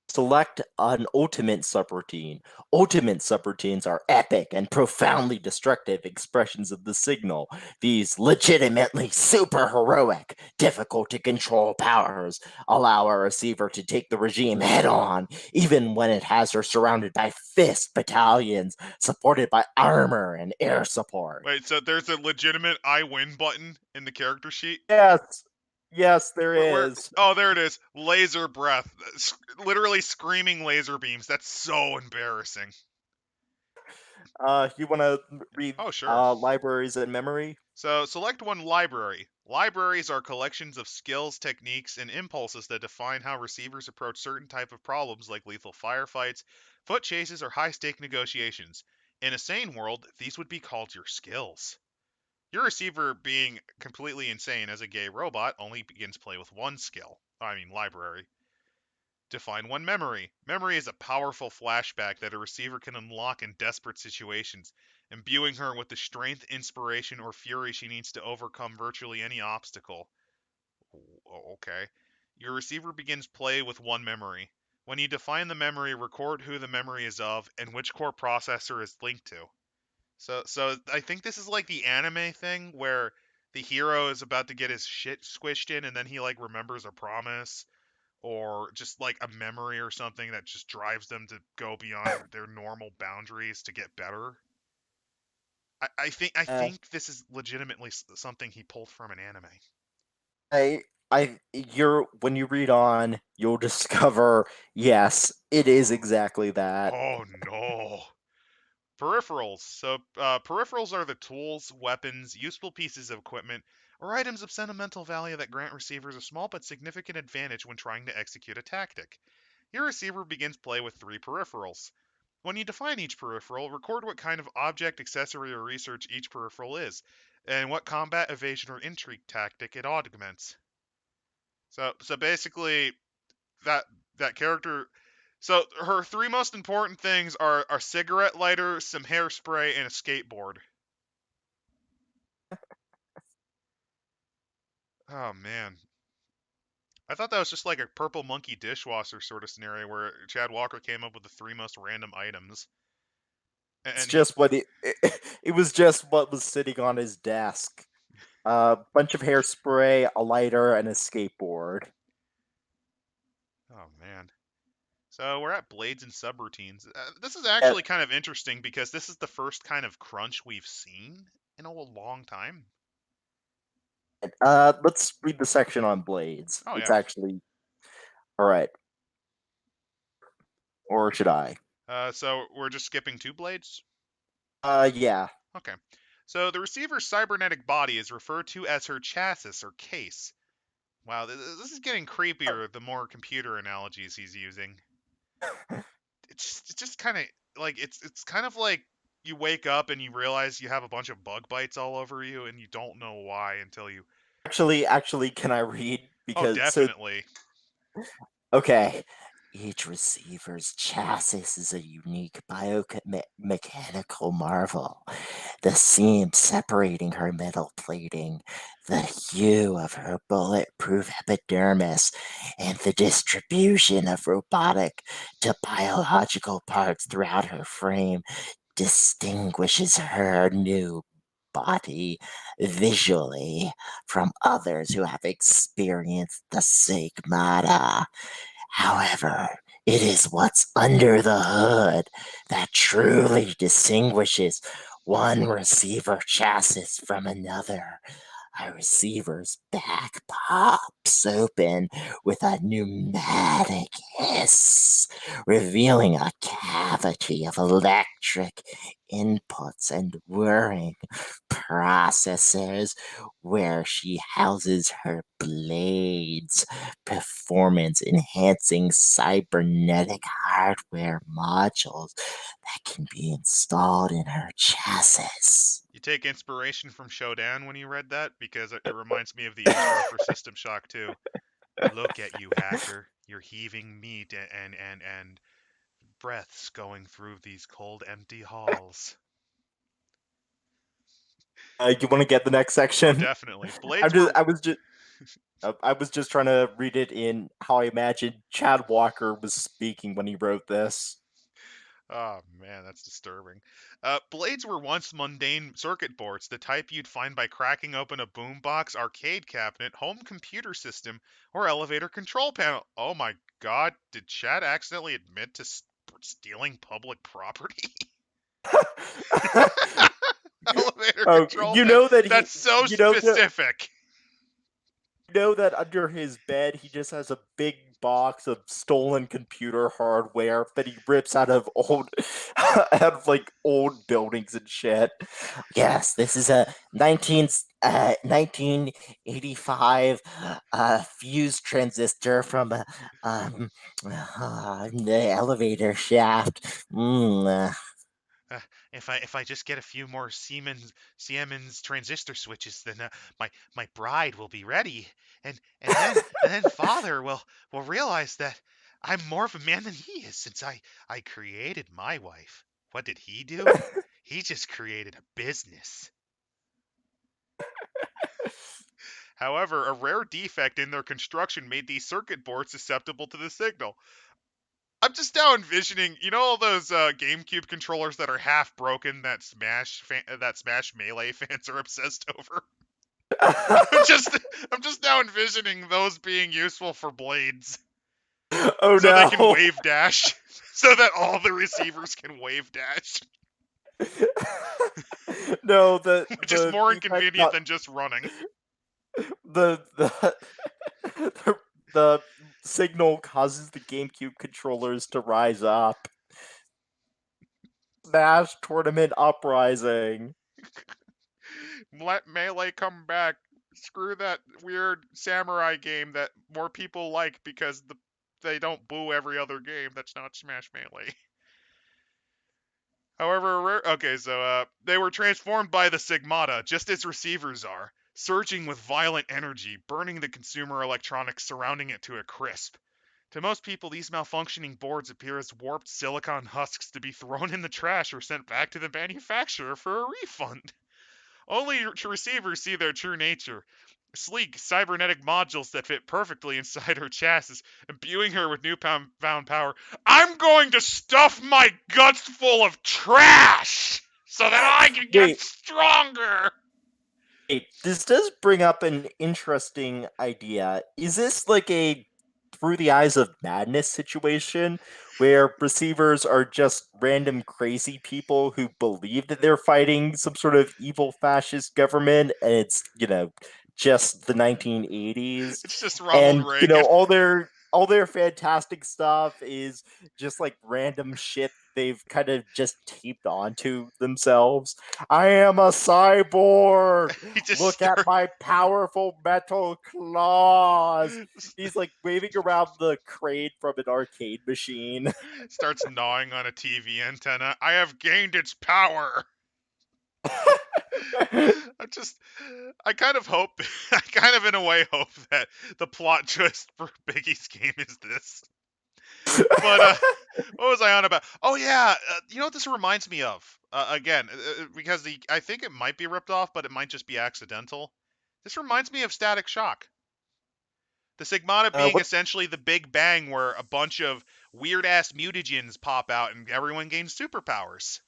[SPEAKER 2] Select an ultimate subroutine. Ultimate subroutines are epic and profoundly destructive expressions of the signal. These legitimately super heroic, difficult to control powers allow a receiver to take the regime head on, even when it has her surrounded by fist battalions supported by armor and air support.
[SPEAKER 1] Wait, so there's a legitimate I win button in the character sheet?
[SPEAKER 2] Yes, yes, there
[SPEAKER 1] Where
[SPEAKER 2] is.
[SPEAKER 1] oh, there it is. Laser breath. Literally screaming laser beams. That's so embarrassing.
[SPEAKER 2] You want to read
[SPEAKER 1] Oh, sure.
[SPEAKER 2] libraries and memory?
[SPEAKER 1] So select one library. Libraries are collections of skills, techniques, and impulses that define how receivers approach certain type of problems like lethal firefights, foot chases, or high-stake negotiations. In a sane world, these would be called your skills. Your receiver, being completely insane as a gay robot, only begins play with one skill. I mean, library. Define one memory. Memory is a powerful flashback that a receiver can unlock in desperate situations, imbuing her with the strength, inspiration, or fury she needs to overcome virtually any obstacle. Okay. Your receiver begins play with one memory. When you define the memory, record who the memory is of and which core processor is linked to. So I think this is like the anime thing where the hero is about to get his shit squished in and then he like remembers a promise or just like a memory or something that just drives them to go beyond their normal boundaries to get better. I
[SPEAKER 2] Uh,
[SPEAKER 1] think this is legitimately something he pulled from an anime.
[SPEAKER 2] You're when you read on, you'll discover, yes, it is exactly that.
[SPEAKER 1] Oh no. Peripherals. Peripherals are the tools, weapons, useful pieces of equipment, or items of sentimental value that grant receivers a small but significant advantage when trying to execute a tactic. Your receiver begins play with three peripherals. When you define each peripheral, record what kind of object, accessory, or research each peripheral is, and what combat, evasion, or intrigue tactic it augments. So basically, that that character. So her three most important things are a cigarette lighter, some hairspray, and a skateboard. Oh man, I thought that was just like a purple monkey dishwasher sort of scenario where Chad Walker came up with the three most random items,
[SPEAKER 2] It's
[SPEAKER 1] and he.
[SPEAKER 2] just it was just what was sitting on his desk. A bunch of hairspray, a lighter, and a skateboard.
[SPEAKER 1] Oh man. So we're at blades and subroutines. This is
[SPEAKER 2] Uh,
[SPEAKER 1] actually kind of interesting because this is the first kind of crunch we've seen in a long time.
[SPEAKER 2] let's read the section on blades.
[SPEAKER 1] Oh
[SPEAKER 2] It's
[SPEAKER 1] yeah.
[SPEAKER 2] actually all right, or should I?
[SPEAKER 1] So we're just skipping two blades.
[SPEAKER 2] Yeah.
[SPEAKER 1] Okay. So the receiver's cybernetic body is referred to as her chassis or case. Wow, this is getting creepier the more computer analogies he's using. It's just kind of like it's kind of like you wake up and you realize you have a bunch of bug bites all over you and you don't know why until you.
[SPEAKER 2] Actually, can I read?
[SPEAKER 1] Oh,
[SPEAKER 2] Because so
[SPEAKER 1] definitely.
[SPEAKER 2] okay. Each receiver's chassis is a unique biomechanical marvel. The seam separating her metal plating, the hue of her bulletproof epidermis, and the distribution of robotic to biological parts throughout her frame distinguishes her new body visually from others who have experienced the Sigmata. However, it is what's under the hood that truly distinguishes one receiver chassis from another. A receiver's back pops open with a pneumatic hiss, revealing a cavity of electric inputs and whirring processors where she houses her blades, performance enhancing cybernetic hardware modules that can be installed in her chassis.
[SPEAKER 1] You take inspiration from Shodan when you read that because it reminds me of the intro for System Shock 2. Look at you, hacker. You're heaving meat and breaths going through these cold, empty halls.
[SPEAKER 2] You want to get the next
[SPEAKER 1] Oh,
[SPEAKER 2] section?
[SPEAKER 1] definitely.
[SPEAKER 2] I'm
[SPEAKER 1] Blades
[SPEAKER 2] just,
[SPEAKER 1] were.
[SPEAKER 2] I was just trying to read it in how I imagined Chad Walker was speaking when he wrote this.
[SPEAKER 1] Oh man, that's disturbing. Blades were once mundane circuit boards, the type you'd find by cracking open a boombox, arcade cabinet, home computer system, or elevator control panel. Oh my god, did Chad accidentally admit to stealing public property? Elevator
[SPEAKER 2] Oh,
[SPEAKER 1] control panel. That's so
[SPEAKER 2] that
[SPEAKER 1] specific.
[SPEAKER 2] under his bed he just has a big box of stolen computer hardware that he rips out of old out of like old buildings and shit. Yes, this is a 1985 fuse transistor from the elevator shaft.
[SPEAKER 1] Uh, if I just get a few more Siemens transistor switches, then my bride will be ready, and then father will realize that I'm more of a man than he is since I created my wife. What did he do? He just created a business. However, a rare defect in their construction made these circuit boards susceptible to the signal. I'm just now envisioning, you know, all those GameCube controllers that are half broken that Smash Melee fans are obsessed over. I'm just I'm just now envisioning those being useful for blades,
[SPEAKER 2] Oh
[SPEAKER 1] so they can
[SPEAKER 2] no.
[SPEAKER 1] wave dash, so that all the receivers can wave dash,
[SPEAKER 2] No,
[SPEAKER 1] which is more
[SPEAKER 2] the effect
[SPEAKER 1] inconvenient
[SPEAKER 2] got
[SPEAKER 1] than just running.
[SPEAKER 2] The the, the signal causes the GameCube controllers to rise up. Smash Tournament Uprising.
[SPEAKER 1] Let Melee come back. Screw that weird samurai game that more people like because they don't boo every other game that's not Smash Melee. However, okay, so they were transformed by the Sigmata, just as receivers are, surging with violent energy, burning the consumer electronics surrounding it to a crisp. To most people, these malfunctioning boards appear as warped silicon husks to be thrown in the trash or sent back to the manufacturer for a refund. Only receivers see their true nature. Sleek, cybernetic modules that fit perfectly inside her chassis, imbuing her with newfound power. I'm going to stuff my guts full of trash so that I can get
[SPEAKER 2] Wait,
[SPEAKER 1] stronger.
[SPEAKER 2] this does bring up an interesting idea. Is this like a through the eyes of madness situation where receivers are just random crazy people who believe that they're fighting some sort of evil fascist government and it's, just the 1980s
[SPEAKER 1] It's just Ronald
[SPEAKER 2] and
[SPEAKER 1] Reagan.
[SPEAKER 2] all their fantastic stuff is just like random shit they've kind of just taped onto themselves. I am a cyborg.
[SPEAKER 1] He just
[SPEAKER 2] Look at my powerful metal claws. He's like waving around the crane from an arcade machine.
[SPEAKER 1] starts gnawing on a TV antenna. I have gained its power. I just, I kind of hope, I kind of in a way hope that the plot twist for Biggie's game is this. But what was I on about? Oh yeah, you know what this reminds me of? Again, because I think it might be ripped off, but it might just be accidental. This reminds me of Static Shock. The Sigmata being
[SPEAKER 2] What
[SPEAKER 1] essentially the Big Bang, where a bunch of weird ass mutagens pop out and everyone gains superpowers.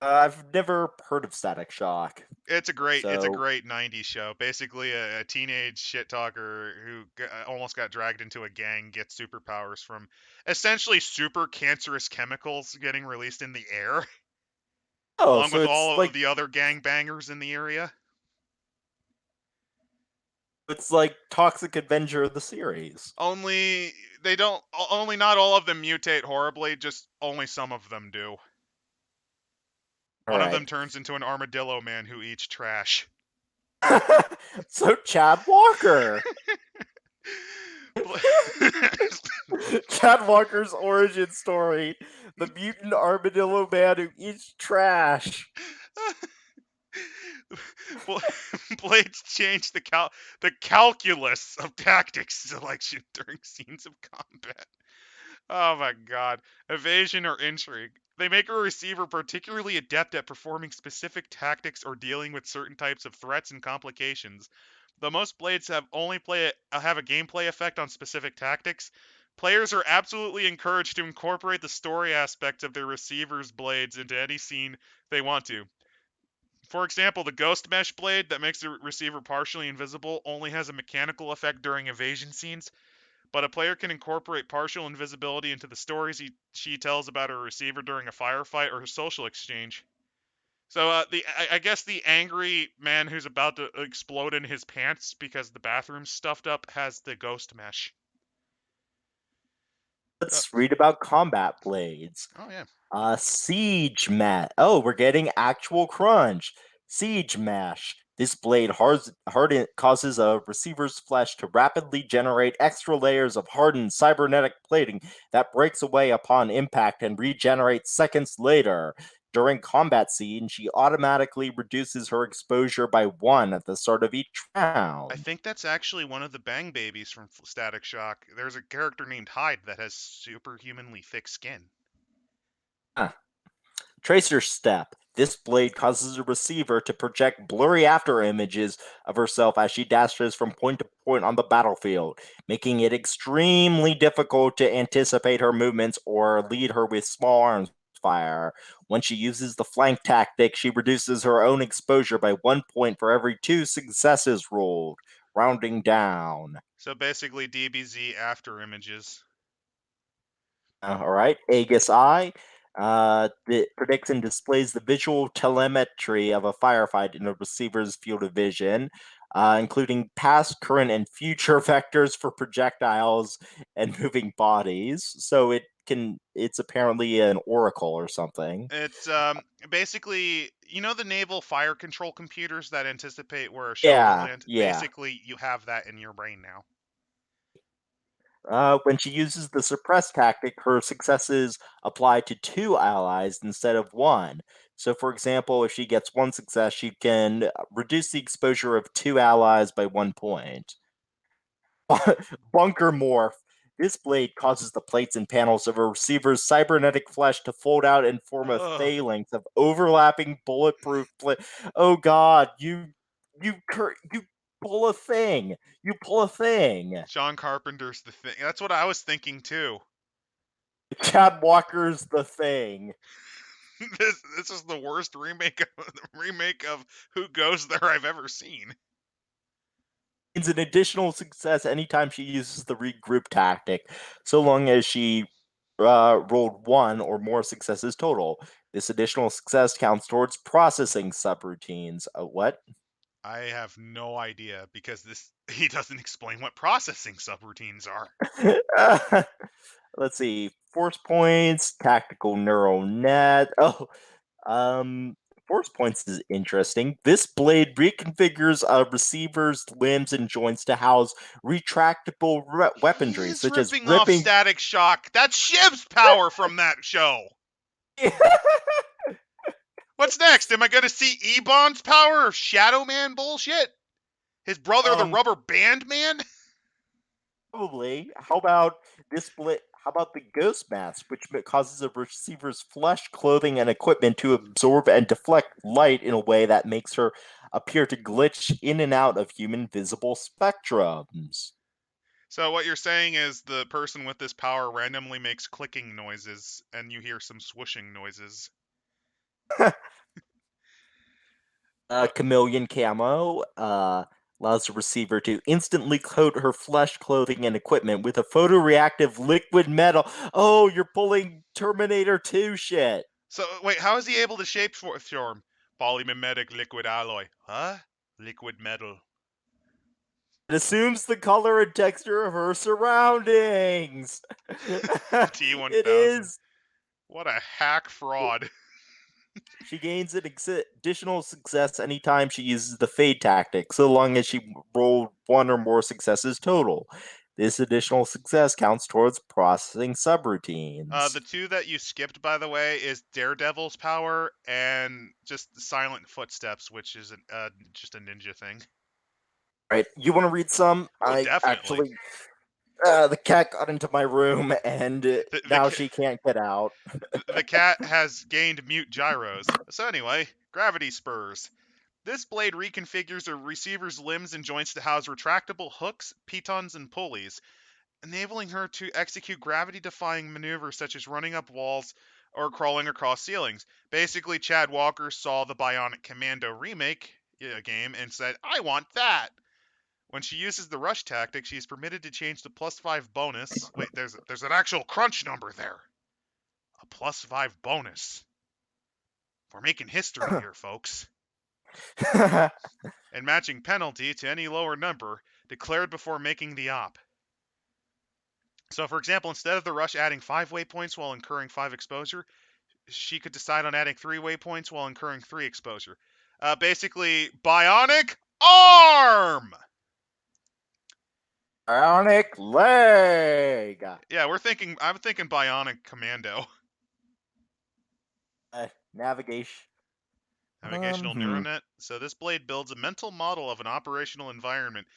[SPEAKER 2] I've never heard of Static Shock.
[SPEAKER 1] It's a
[SPEAKER 2] So,
[SPEAKER 1] great '90s show. Basically, a teenage shit talker who almost got dragged into a gang gets superpowers from essentially super cancerous chemicals getting released in the air,
[SPEAKER 2] oh,
[SPEAKER 1] along
[SPEAKER 2] so
[SPEAKER 1] with
[SPEAKER 2] it's
[SPEAKER 1] all of
[SPEAKER 2] like
[SPEAKER 1] the other gang bangers in the area.
[SPEAKER 2] it's like Toxic Avenger the series.
[SPEAKER 1] Only they don't. Only not all of them mutate horribly. Just only some of them do.
[SPEAKER 2] All
[SPEAKER 1] One of
[SPEAKER 2] right.
[SPEAKER 1] them turns into an armadillo man who eats trash.
[SPEAKER 2] So Chad Walker. Chad Walker's origin story: the mutant armadillo man who eats trash.
[SPEAKER 1] Blades change the calculus of tactics selection during scenes of combat. Oh my god. Evasion or intrigue. They make a receiver particularly adept at performing specific tactics or dealing with certain types of threats and complications. Though most blades have a gameplay effect on specific tactics, players are absolutely encouraged to incorporate the story aspects of their receiver's blades into any scene they want to. For example, the Ghost Mesh blade that makes the receiver partially invisible only has a mechanical effect during evasion scenes, but a player can incorporate partial invisibility into the stories she tells about her receiver during a firefight or a social exchange. So I guess the angry man who's about to explode in his pants because the bathroom's stuffed up has the Ghost Mesh. Uh,
[SPEAKER 2] Let's read about combat blades.
[SPEAKER 1] oh yeah.
[SPEAKER 2] Siege mat. Oh, we're getting actual crunch. Siege mash. This blade causes a receiver's flesh to rapidly generate extra layers of hardened cybernetic plating that breaks away upon impact and regenerates seconds later. During combat scene, she automatically reduces her exposure by one at the start of each
[SPEAKER 1] I
[SPEAKER 2] round.
[SPEAKER 1] think that's actually one of the Bang Babies from Static Shock. There's a character named Hyde that has superhumanly thick skin.
[SPEAKER 2] Huh. Tracer Step. This blade causes a receiver to project blurry after images of herself as she dashes from point to point on the battlefield, making it extremely difficult to anticipate her movements or lead her with small arms fire. When she uses the flank tactic, she reduces her own exposure by 1 point for every two successes rolled, rounding down.
[SPEAKER 1] So basically DBZ after images.
[SPEAKER 2] All right, Aegis Eye. It predicts and displays the visual telemetry of a firefight in a receiver's field of vision. including past, current, and future vectors for projectiles and moving bodies. So it's apparently an oracle or something.
[SPEAKER 1] It's basically, you know, the naval fire control computers that anticipate where a shell will
[SPEAKER 2] Yeah,
[SPEAKER 1] land.
[SPEAKER 2] yeah.
[SPEAKER 1] Basically, you have that in your brain now.
[SPEAKER 2] When she uses the suppress tactic, her successes apply to two allies instead of one. So, for example, if she gets one success, she can reduce the exposure of two allies by 1 point. Bunker morph. This blade causes the plates and panels of a receiver's cybernetic flesh to fold out and form a
[SPEAKER 1] Ugh.
[SPEAKER 2] phalanx of overlapping bulletproof plate. Oh God, you pull a thing. You pull a thing.
[SPEAKER 1] John Carpenter's The Thing. That's what I was thinking too.
[SPEAKER 2] Chad Walker's the thing.
[SPEAKER 1] This is the worst remake of Who Goes There I've ever seen.
[SPEAKER 2] It's an additional success anytime she uses the regroup tactic, so long as she rolled one or more successes total. This additional success counts towards processing subroutines. What?
[SPEAKER 1] I have no idea because this he doesn't explain what processing subroutines are.
[SPEAKER 2] Let's see. Force points, tactical neural net. Um, Force points is interesting. This blade reconfigures a receiver's limbs and joints to house retractable
[SPEAKER 1] He
[SPEAKER 2] weaponry,
[SPEAKER 1] is
[SPEAKER 2] such as
[SPEAKER 1] ripping off
[SPEAKER 2] ripping.
[SPEAKER 1] Static Shock. That's Shiv's power from that show. What's next? Am I going to see Ebon's power or Shadow Man bullshit? His brother, the
[SPEAKER 2] um,
[SPEAKER 1] Rubber Band Man?
[SPEAKER 2] Probably. How about this blade? How about the ghost mask, which causes a receiver's flesh, clothing, and equipment to absorb and deflect light in a way that makes her appear to glitch in and out of human visible spectrums?
[SPEAKER 1] So what you're saying is the person with this power randomly makes clicking noises and you hear some swooshing noises. What?
[SPEAKER 2] Chameleon camo allows the receiver to instantly coat her flesh, clothing, and equipment with a photoreactive liquid metal. Oh, you're pulling Terminator 2 shit.
[SPEAKER 1] So wait, how is he able to shapeform? Polymimetic liquid alloy. Huh? Liquid metal.
[SPEAKER 2] It assumes the color and texture of her surroundings. It
[SPEAKER 1] T1000.
[SPEAKER 2] is.
[SPEAKER 1] What a hack fraud.
[SPEAKER 2] She gains an additional success anytime she uses the fade tactic, so long as she rolled one or more successes total. This additional success counts towards processing subroutines.
[SPEAKER 1] The two that you skipped, by the way, is Daredevil's power and just Silent Footsteps, which is just a ninja thing.
[SPEAKER 2] Right, you want to read some?
[SPEAKER 1] Oh,
[SPEAKER 2] I
[SPEAKER 1] definitely.
[SPEAKER 2] actually, the cat got into my room and
[SPEAKER 1] The, the
[SPEAKER 2] now she can't get out.
[SPEAKER 1] the cat has gained mute gyros. So anyway, gravity spurs. This blade reconfigures a receiver's limbs and joints to house retractable hooks, pitons, and pulleys, enabling her to execute gravity-defying maneuvers such as running up walls or crawling across ceilings. Basically, Chad Walker saw the Bionic Commando remake game and said, "I want that." When she uses the rush tactic, she is permitted to change the +5 bonus. Wait, there's an actual crunch number there. A +5 bonus. We're making history here, folks. And matching penalty to any lower number declared before making the op. So, for example, instead of the rush adding 5 waypoints while incurring 5 exposure, she could decide on adding 3 waypoints while incurring 3 exposure. Basically, bionic arm!
[SPEAKER 2] Bionic leg.
[SPEAKER 1] Yeah, I'm thinking bionic commando.
[SPEAKER 2] Navigation.
[SPEAKER 1] Navigational neural
[SPEAKER 2] Hmm.
[SPEAKER 1] net. So this blade builds a mental model of an operational environment,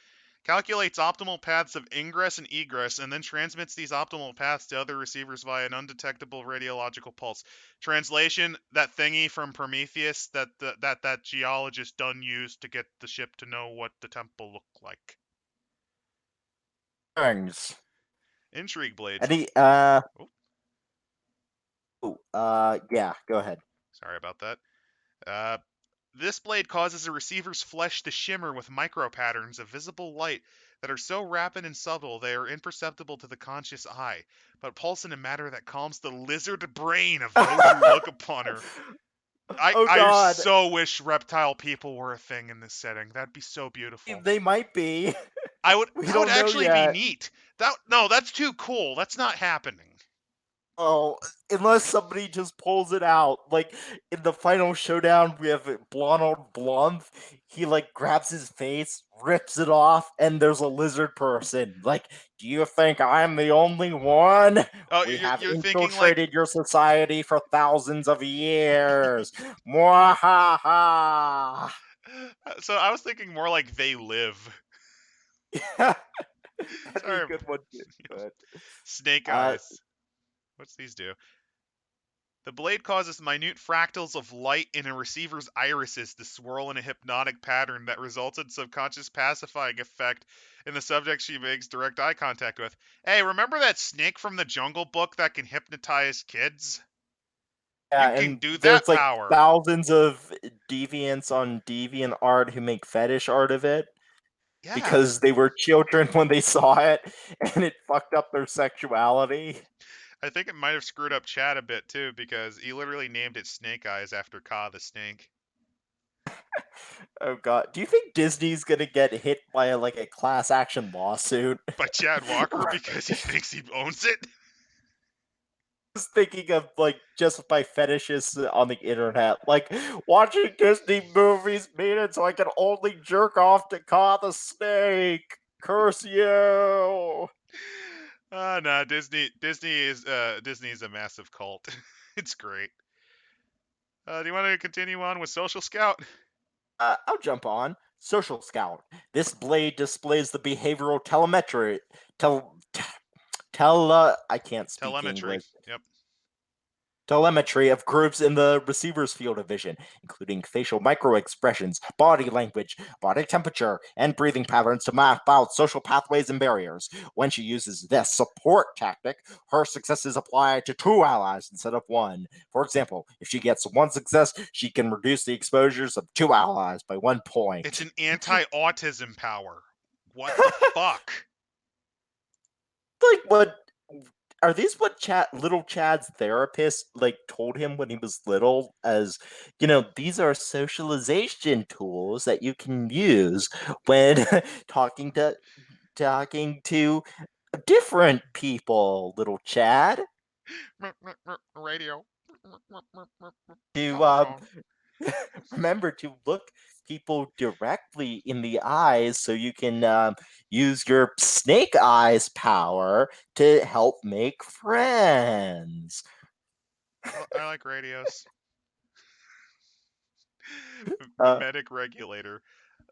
[SPEAKER 1] calculates optimal paths of ingress and egress, and then transmits these optimal paths to other receivers via an undetectable radiological pulse. Translation: that thingy from Prometheus that geologist done used to get the ship to know what the temple looked like.
[SPEAKER 2] Things.
[SPEAKER 1] Intrigue blades.
[SPEAKER 2] Any
[SPEAKER 1] Oh,
[SPEAKER 2] yeah, go ahead.
[SPEAKER 1] sorry about that. Uh, This blade causes a receiver's flesh to shimmer with micro patterns of visible light that are so rapid and subtle they are imperceptible to the conscious eye, but pulse in a manner that calms the lizard brain of those who look upon her.
[SPEAKER 2] Oh
[SPEAKER 1] I
[SPEAKER 2] God,
[SPEAKER 1] so wish reptile people were a thing in this setting. That'd be so beautiful.
[SPEAKER 2] they might be.
[SPEAKER 1] I would
[SPEAKER 2] We
[SPEAKER 1] that would
[SPEAKER 2] don't know
[SPEAKER 1] actually be
[SPEAKER 2] yet.
[SPEAKER 1] neat. That no, that's too cool. That's not happening.
[SPEAKER 2] Oh, unless somebody just pulls it out. Like in the final showdown, we have Blonald Blump. He like grabs his face, rips it off, and there's a lizard person. Like, do you think I'm the only one?
[SPEAKER 1] Oh,
[SPEAKER 2] We have
[SPEAKER 1] you're thinking like
[SPEAKER 2] infiltrated your society for thousands of years. Mwahaha.
[SPEAKER 1] so I was thinking more like they live.
[SPEAKER 2] Yeah, that'd be a
[SPEAKER 1] Sorry,
[SPEAKER 2] good one too. But
[SPEAKER 1] snake
[SPEAKER 2] uh,
[SPEAKER 1] eyes. What's these do? The blade causes minute fractals of light in a receiver's irises to swirl in a hypnotic pattern that results in subconscious pacifying effect in the subject she makes direct eye contact with. Hey, remember that snake from the Jungle Book that can hypnotize kids?
[SPEAKER 2] yeah,
[SPEAKER 1] You can
[SPEAKER 2] and
[SPEAKER 1] do that
[SPEAKER 2] there's like
[SPEAKER 1] power.
[SPEAKER 2] thousands of deviants on deviant art who make fetish art of it,
[SPEAKER 1] Yeah,
[SPEAKER 2] because they were children when they saw it and it fucked up their sexuality.
[SPEAKER 1] I think it might have screwed up Chad a bit too because he literally named it Snake Eyes after Ka the snake.
[SPEAKER 2] Oh god. Do you think Disney's gonna get hit by like a class action lawsuit?
[SPEAKER 1] By Chad Walker
[SPEAKER 2] I
[SPEAKER 1] because he thinks he owns it.
[SPEAKER 2] was thinking of like just by fetishes on the internet. Like watching Disney movies made it so I can only jerk off to Ka the Snake. Curse you.
[SPEAKER 1] No, Disney is a massive cult. It's great. Do you want to continue on with Social Scout?
[SPEAKER 2] I'll jump on. Social Scout. This blade displays the behavioral telemetry. I can't speak
[SPEAKER 1] Telemetry.
[SPEAKER 2] English.
[SPEAKER 1] Yep.
[SPEAKER 2] Telemetry of groups in the receiver's field of vision, including facial microexpressions, body language, body temperature, and breathing patterns to map out social pathways and barriers. When she uses this support tactic, her successes apply to two allies instead of one. For example, if she gets one success, she can reduce the exposures of two allies by 1 point.
[SPEAKER 1] It's an anti-autism power. What the fuck?
[SPEAKER 2] Like what are these what little Chad's therapist like told him when he was little, as these are socialization tools that you can use when talking to different people, little Chad,
[SPEAKER 1] Radio.
[SPEAKER 2] to
[SPEAKER 1] Telephone.
[SPEAKER 2] remember to look people directly in the eyes so you can use your snake eyes power to help make friends.
[SPEAKER 1] I like radios.
[SPEAKER 2] uh,
[SPEAKER 1] Mimetic regulator.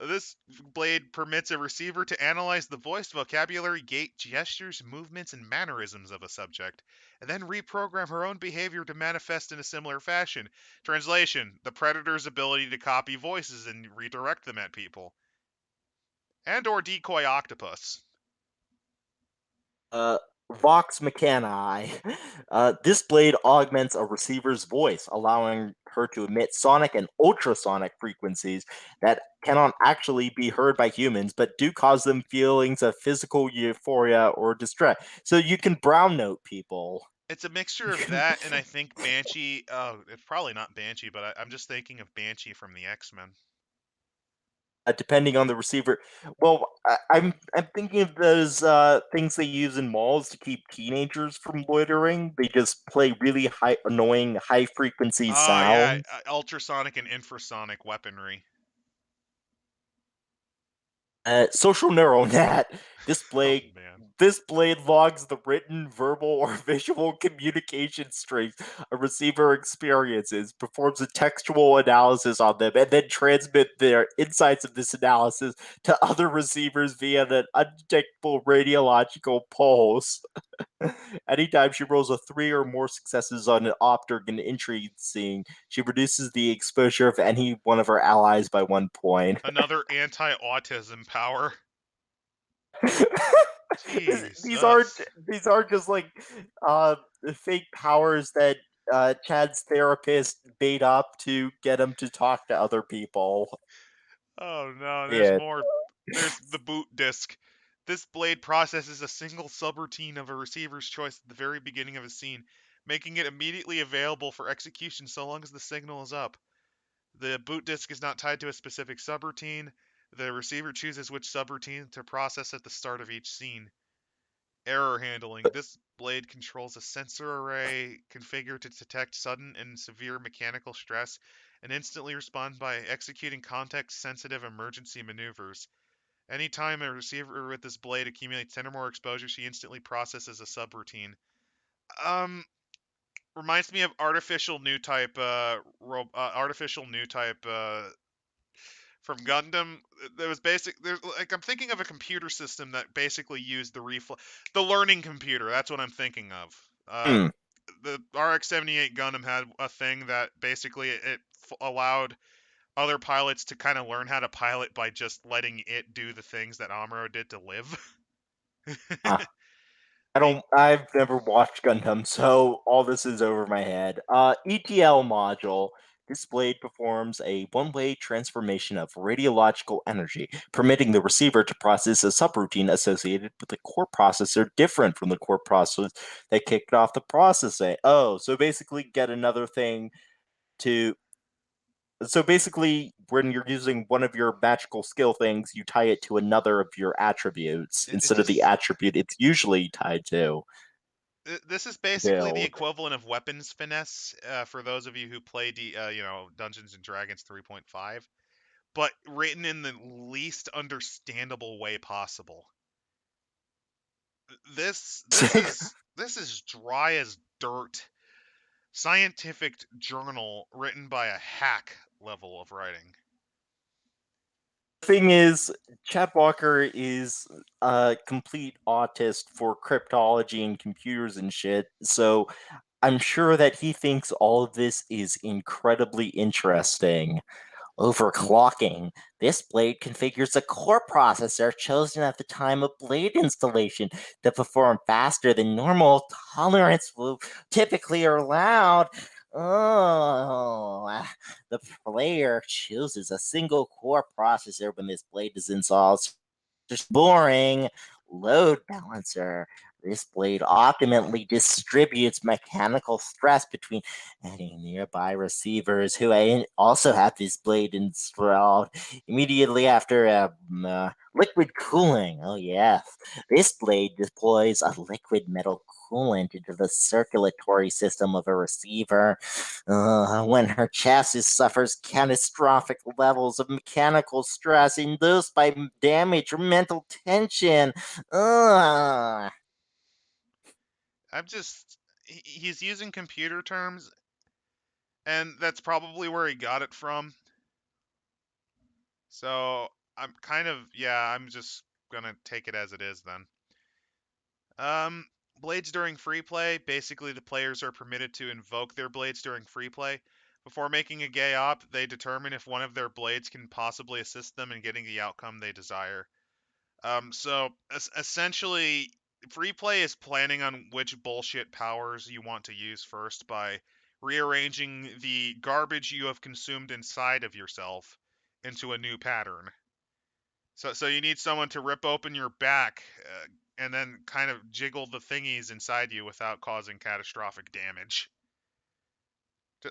[SPEAKER 1] This blade permits a receiver to analyze the voice, vocabulary, gait, gestures, movements, and mannerisms of a subject, and then reprogram her own behavior to manifest in a similar fashion. Translation: the predator's ability to copy voices and redirect them at people. And or decoy octopus.
[SPEAKER 2] uh, Vox Mechani. This blade augments a receiver's voice, allowing her to emit sonic and ultrasonic frequencies that cannot actually be heard by humans, but do cause them feelings of physical euphoria or distress. So you can brown note people.
[SPEAKER 1] It's a mixture
[SPEAKER 2] You
[SPEAKER 1] of
[SPEAKER 2] can,
[SPEAKER 1] that and I think Banshee. Oh, it's probably not Banshee, but I'm just thinking of Banshee from the X-Men.
[SPEAKER 2] depending on the receiver. Well, I'm thinking of those things they use in malls to keep teenagers from loitering. They just play really high, annoying, high frequency
[SPEAKER 1] Oh yeah,
[SPEAKER 2] sounds.
[SPEAKER 1] ultrasonic and infrasonic weaponry.
[SPEAKER 2] Social neural net. This
[SPEAKER 1] Oh
[SPEAKER 2] blade.
[SPEAKER 1] man.
[SPEAKER 2] This blade logs the written, verbal, or visual communication streams a receiver experiences, performs a textual analysis on them, and then transmit their insights of this analysis to other receivers via an undetectable radiological pulse. Anytime she rolls a three or more successes on an opt or an entry scene, she reduces the exposure of any one of her allies by 1 point.
[SPEAKER 1] Another anti-autism power.
[SPEAKER 2] these aren't
[SPEAKER 1] Jesus.
[SPEAKER 2] these aren't just like uh fake powers that Chad's therapist made up to get him to talk to other people.
[SPEAKER 1] Oh no, there's
[SPEAKER 2] Yeah.
[SPEAKER 1] more. There's the boot disk. This blade processes a single subroutine of a receiver's choice at the very beginning of a scene, making it immediately available for execution so long as the signal is up. The boot disk is not tied to a specific subroutine. The receiver chooses which subroutine to process at the start of each scene. Error handling. This blade controls a sensor array configured to detect sudden and severe mechanical stress and instantly respond by executing context-sensitive emergency maneuvers. Anytime a receiver with this blade accumulates 10 or more exposures, she instantly processes a subroutine. Um, Reminds me of artificial new type from Gundam. There was basic. There's like I'm thinking of a computer system that basically used the learning computer. That's what I'm thinking of.
[SPEAKER 2] Hmm.
[SPEAKER 1] The RX-78 Gundam had a thing that basically it allowed other pilots to kind of learn how to pilot by just letting it do the things that Amuro did to live.
[SPEAKER 2] Ah, I
[SPEAKER 1] the
[SPEAKER 2] don't. I've never watched Gundam, so all this is over my head. ETL module. This blade performs a one-way transformation of radiological energy, permitting the receiver to process a subroutine associated with the core processor different from the core process that kicked off the processing. Oh, so basically get another thing to so basically when you're using one of your magical skill things, you tie it to another of your attributes
[SPEAKER 1] it
[SPEAKER 2] instead of the
[SPEAKER 1] just
[SPEAKER 2] attribute it's usually tied to.
[SPEAKER 1] this is basically the
[SPEAKER 2] Build.
[SPEAKER 1] equivalent of weapons finesse for those of you who play Dungeons and Dragons 3.5, but written in the least understandable way possible. This is dry as dirt scientific journal written by a hack level of writing.
[SPEAKER 2] Thing is, Chad Walker is a complete autist for cryptology and computers and shit, so I'm sure that he thinks all of this is incredibly interesting. Overclocking. This blade configures a core processor chosen at the time of blade installation to perform faster than normal tolerance will typically are allowed. Oh, the player chooses a single core processor when this blade is installed. Just boring. Load balancer. This blade optimally distributes mechanical stress between any nearby receivers who also have this blade installed immediately after liquid cooling. Oh, yes. This blade deploys a liquid metal coolant into the circulatory system of a receiver. When her chassis suffers catastrophic levels of mechanical stress induced by damage or mental tension. Uh,
[SPEAKER 1] I'm just he's using computer terms, and that's probably where he got it from. So I'm just gonna take it as it is then. Um, Blades during free play. Basically, the players are permitted to invoke their blades during free play. Before making a gay op, they determine if one of their blades can possibly assist them in getting the outcome they desire. Essentially, free play is planning on which bullshit powers you want to use first by rearranging the garbage you have consumed inside of yourself into a new pattern. So you need someone to rip open your back and then kind of jiggle the thingies inside you without causing catastrophic damage.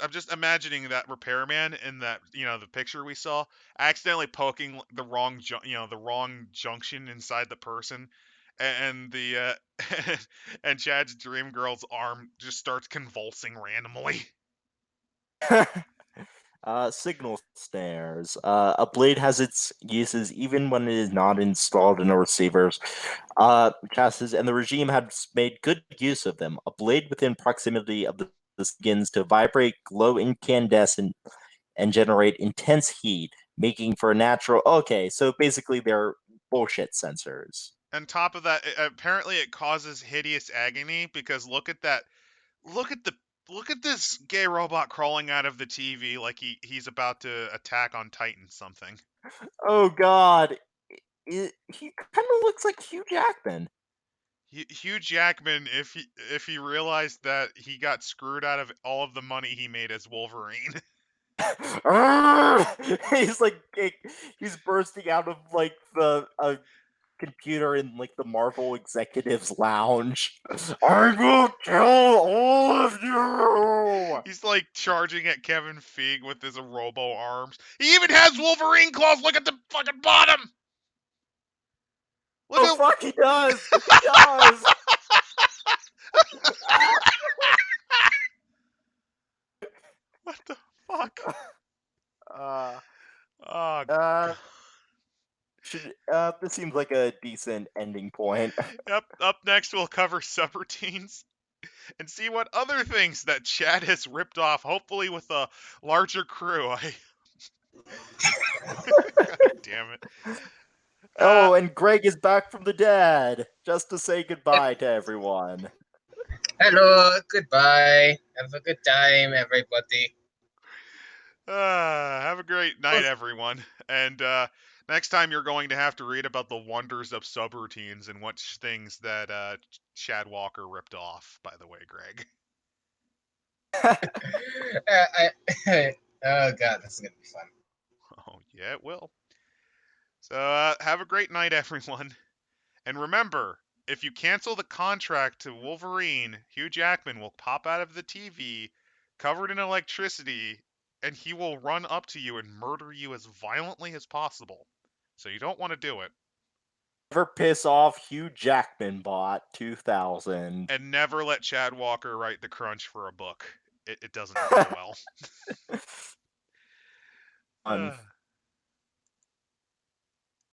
[SPEAKER 1] I'm just imagining that repairman in that the picture we saw accidentally poking the wrong the wrong junction inside the person, and the and Chad's dream girl's arm just starts convulsing randomly.
[SPEAKER 2] Signal snares. A blade has its uses even when it is not installed in a receiver's chassis, and the regime has made good use of them. A blade within proximity of the begins to vibrate, glow incandescent, and generate intense heat, making for a natural. Okay, so basically they're bullshit sensors.
[SPEAKER 1] On top of that, apparently it causes hideous agony because look at the look at this gay robot crawling out of the TV like he's about to attack on Titan something.
[SPEAKER 2] Oh God, he kind of looks like Hugh Jackman.
[SPEAKER 1] Hugh Jackman, if he realized that he got screwed out of all of the money he made as Wolverine.
[SPEAKER 2] He's like he's bursting out of like the computer in like the Marvel executives lounge. I will kill all of you.
[SPEAKER 1] He's like charging at Kevin Feige with his robo arms. He even has Wolverine claws. Look at the fucking bottom. Look
[SPEAKER 2] Oh
[SPEAKER 1] at
[SPEAKER 2] fuck, he does. He does.
[SPEAKER 1] what the fuck.
[SPEAKER 2] uh,
[SPEAKER 1] Oh
[SPEAKER 2] uh,
[SPEAKER 1] god.
[SPEAKER 2] should this seems like a decent ending point.
[SPEAKER 1] Yep. Up next, we'll cover subroutines and see what other things that Chad has ripped off. Hopefully, with a larger crew. God damn it. Uh,
[SPEAKER 2] Oh, and Greg is back from the dead, just to say goodbye to everyone.
[SPEAKER 3] Hello, goodbye. Have a good time, everybody.
[SPEAKER 1] have a great night, everyone. And next time, you're going to have to read about the wonders of subroutines and what things that Chad Walker ripped off. By the way, Greg.
[SPEAKER 3] Oh god, this is gonna be fun.
[SPEAKER 1] Oh yeah, it will. So have a great night, everyone. And remember, if you cancel the contract to Wolverine, Hugh Jackman will pop out of the TV, covered in electricity, and he will run up to you and murder you as violently as possible. So you don't want to do it.
[SPEAKER 2] Never piss off Hugh Jackman bot 2000.
[SPEAKER 1] And never let Chad Walker write the crunch for a book. It doesn't go well.
[SPEAKER 2] Fun.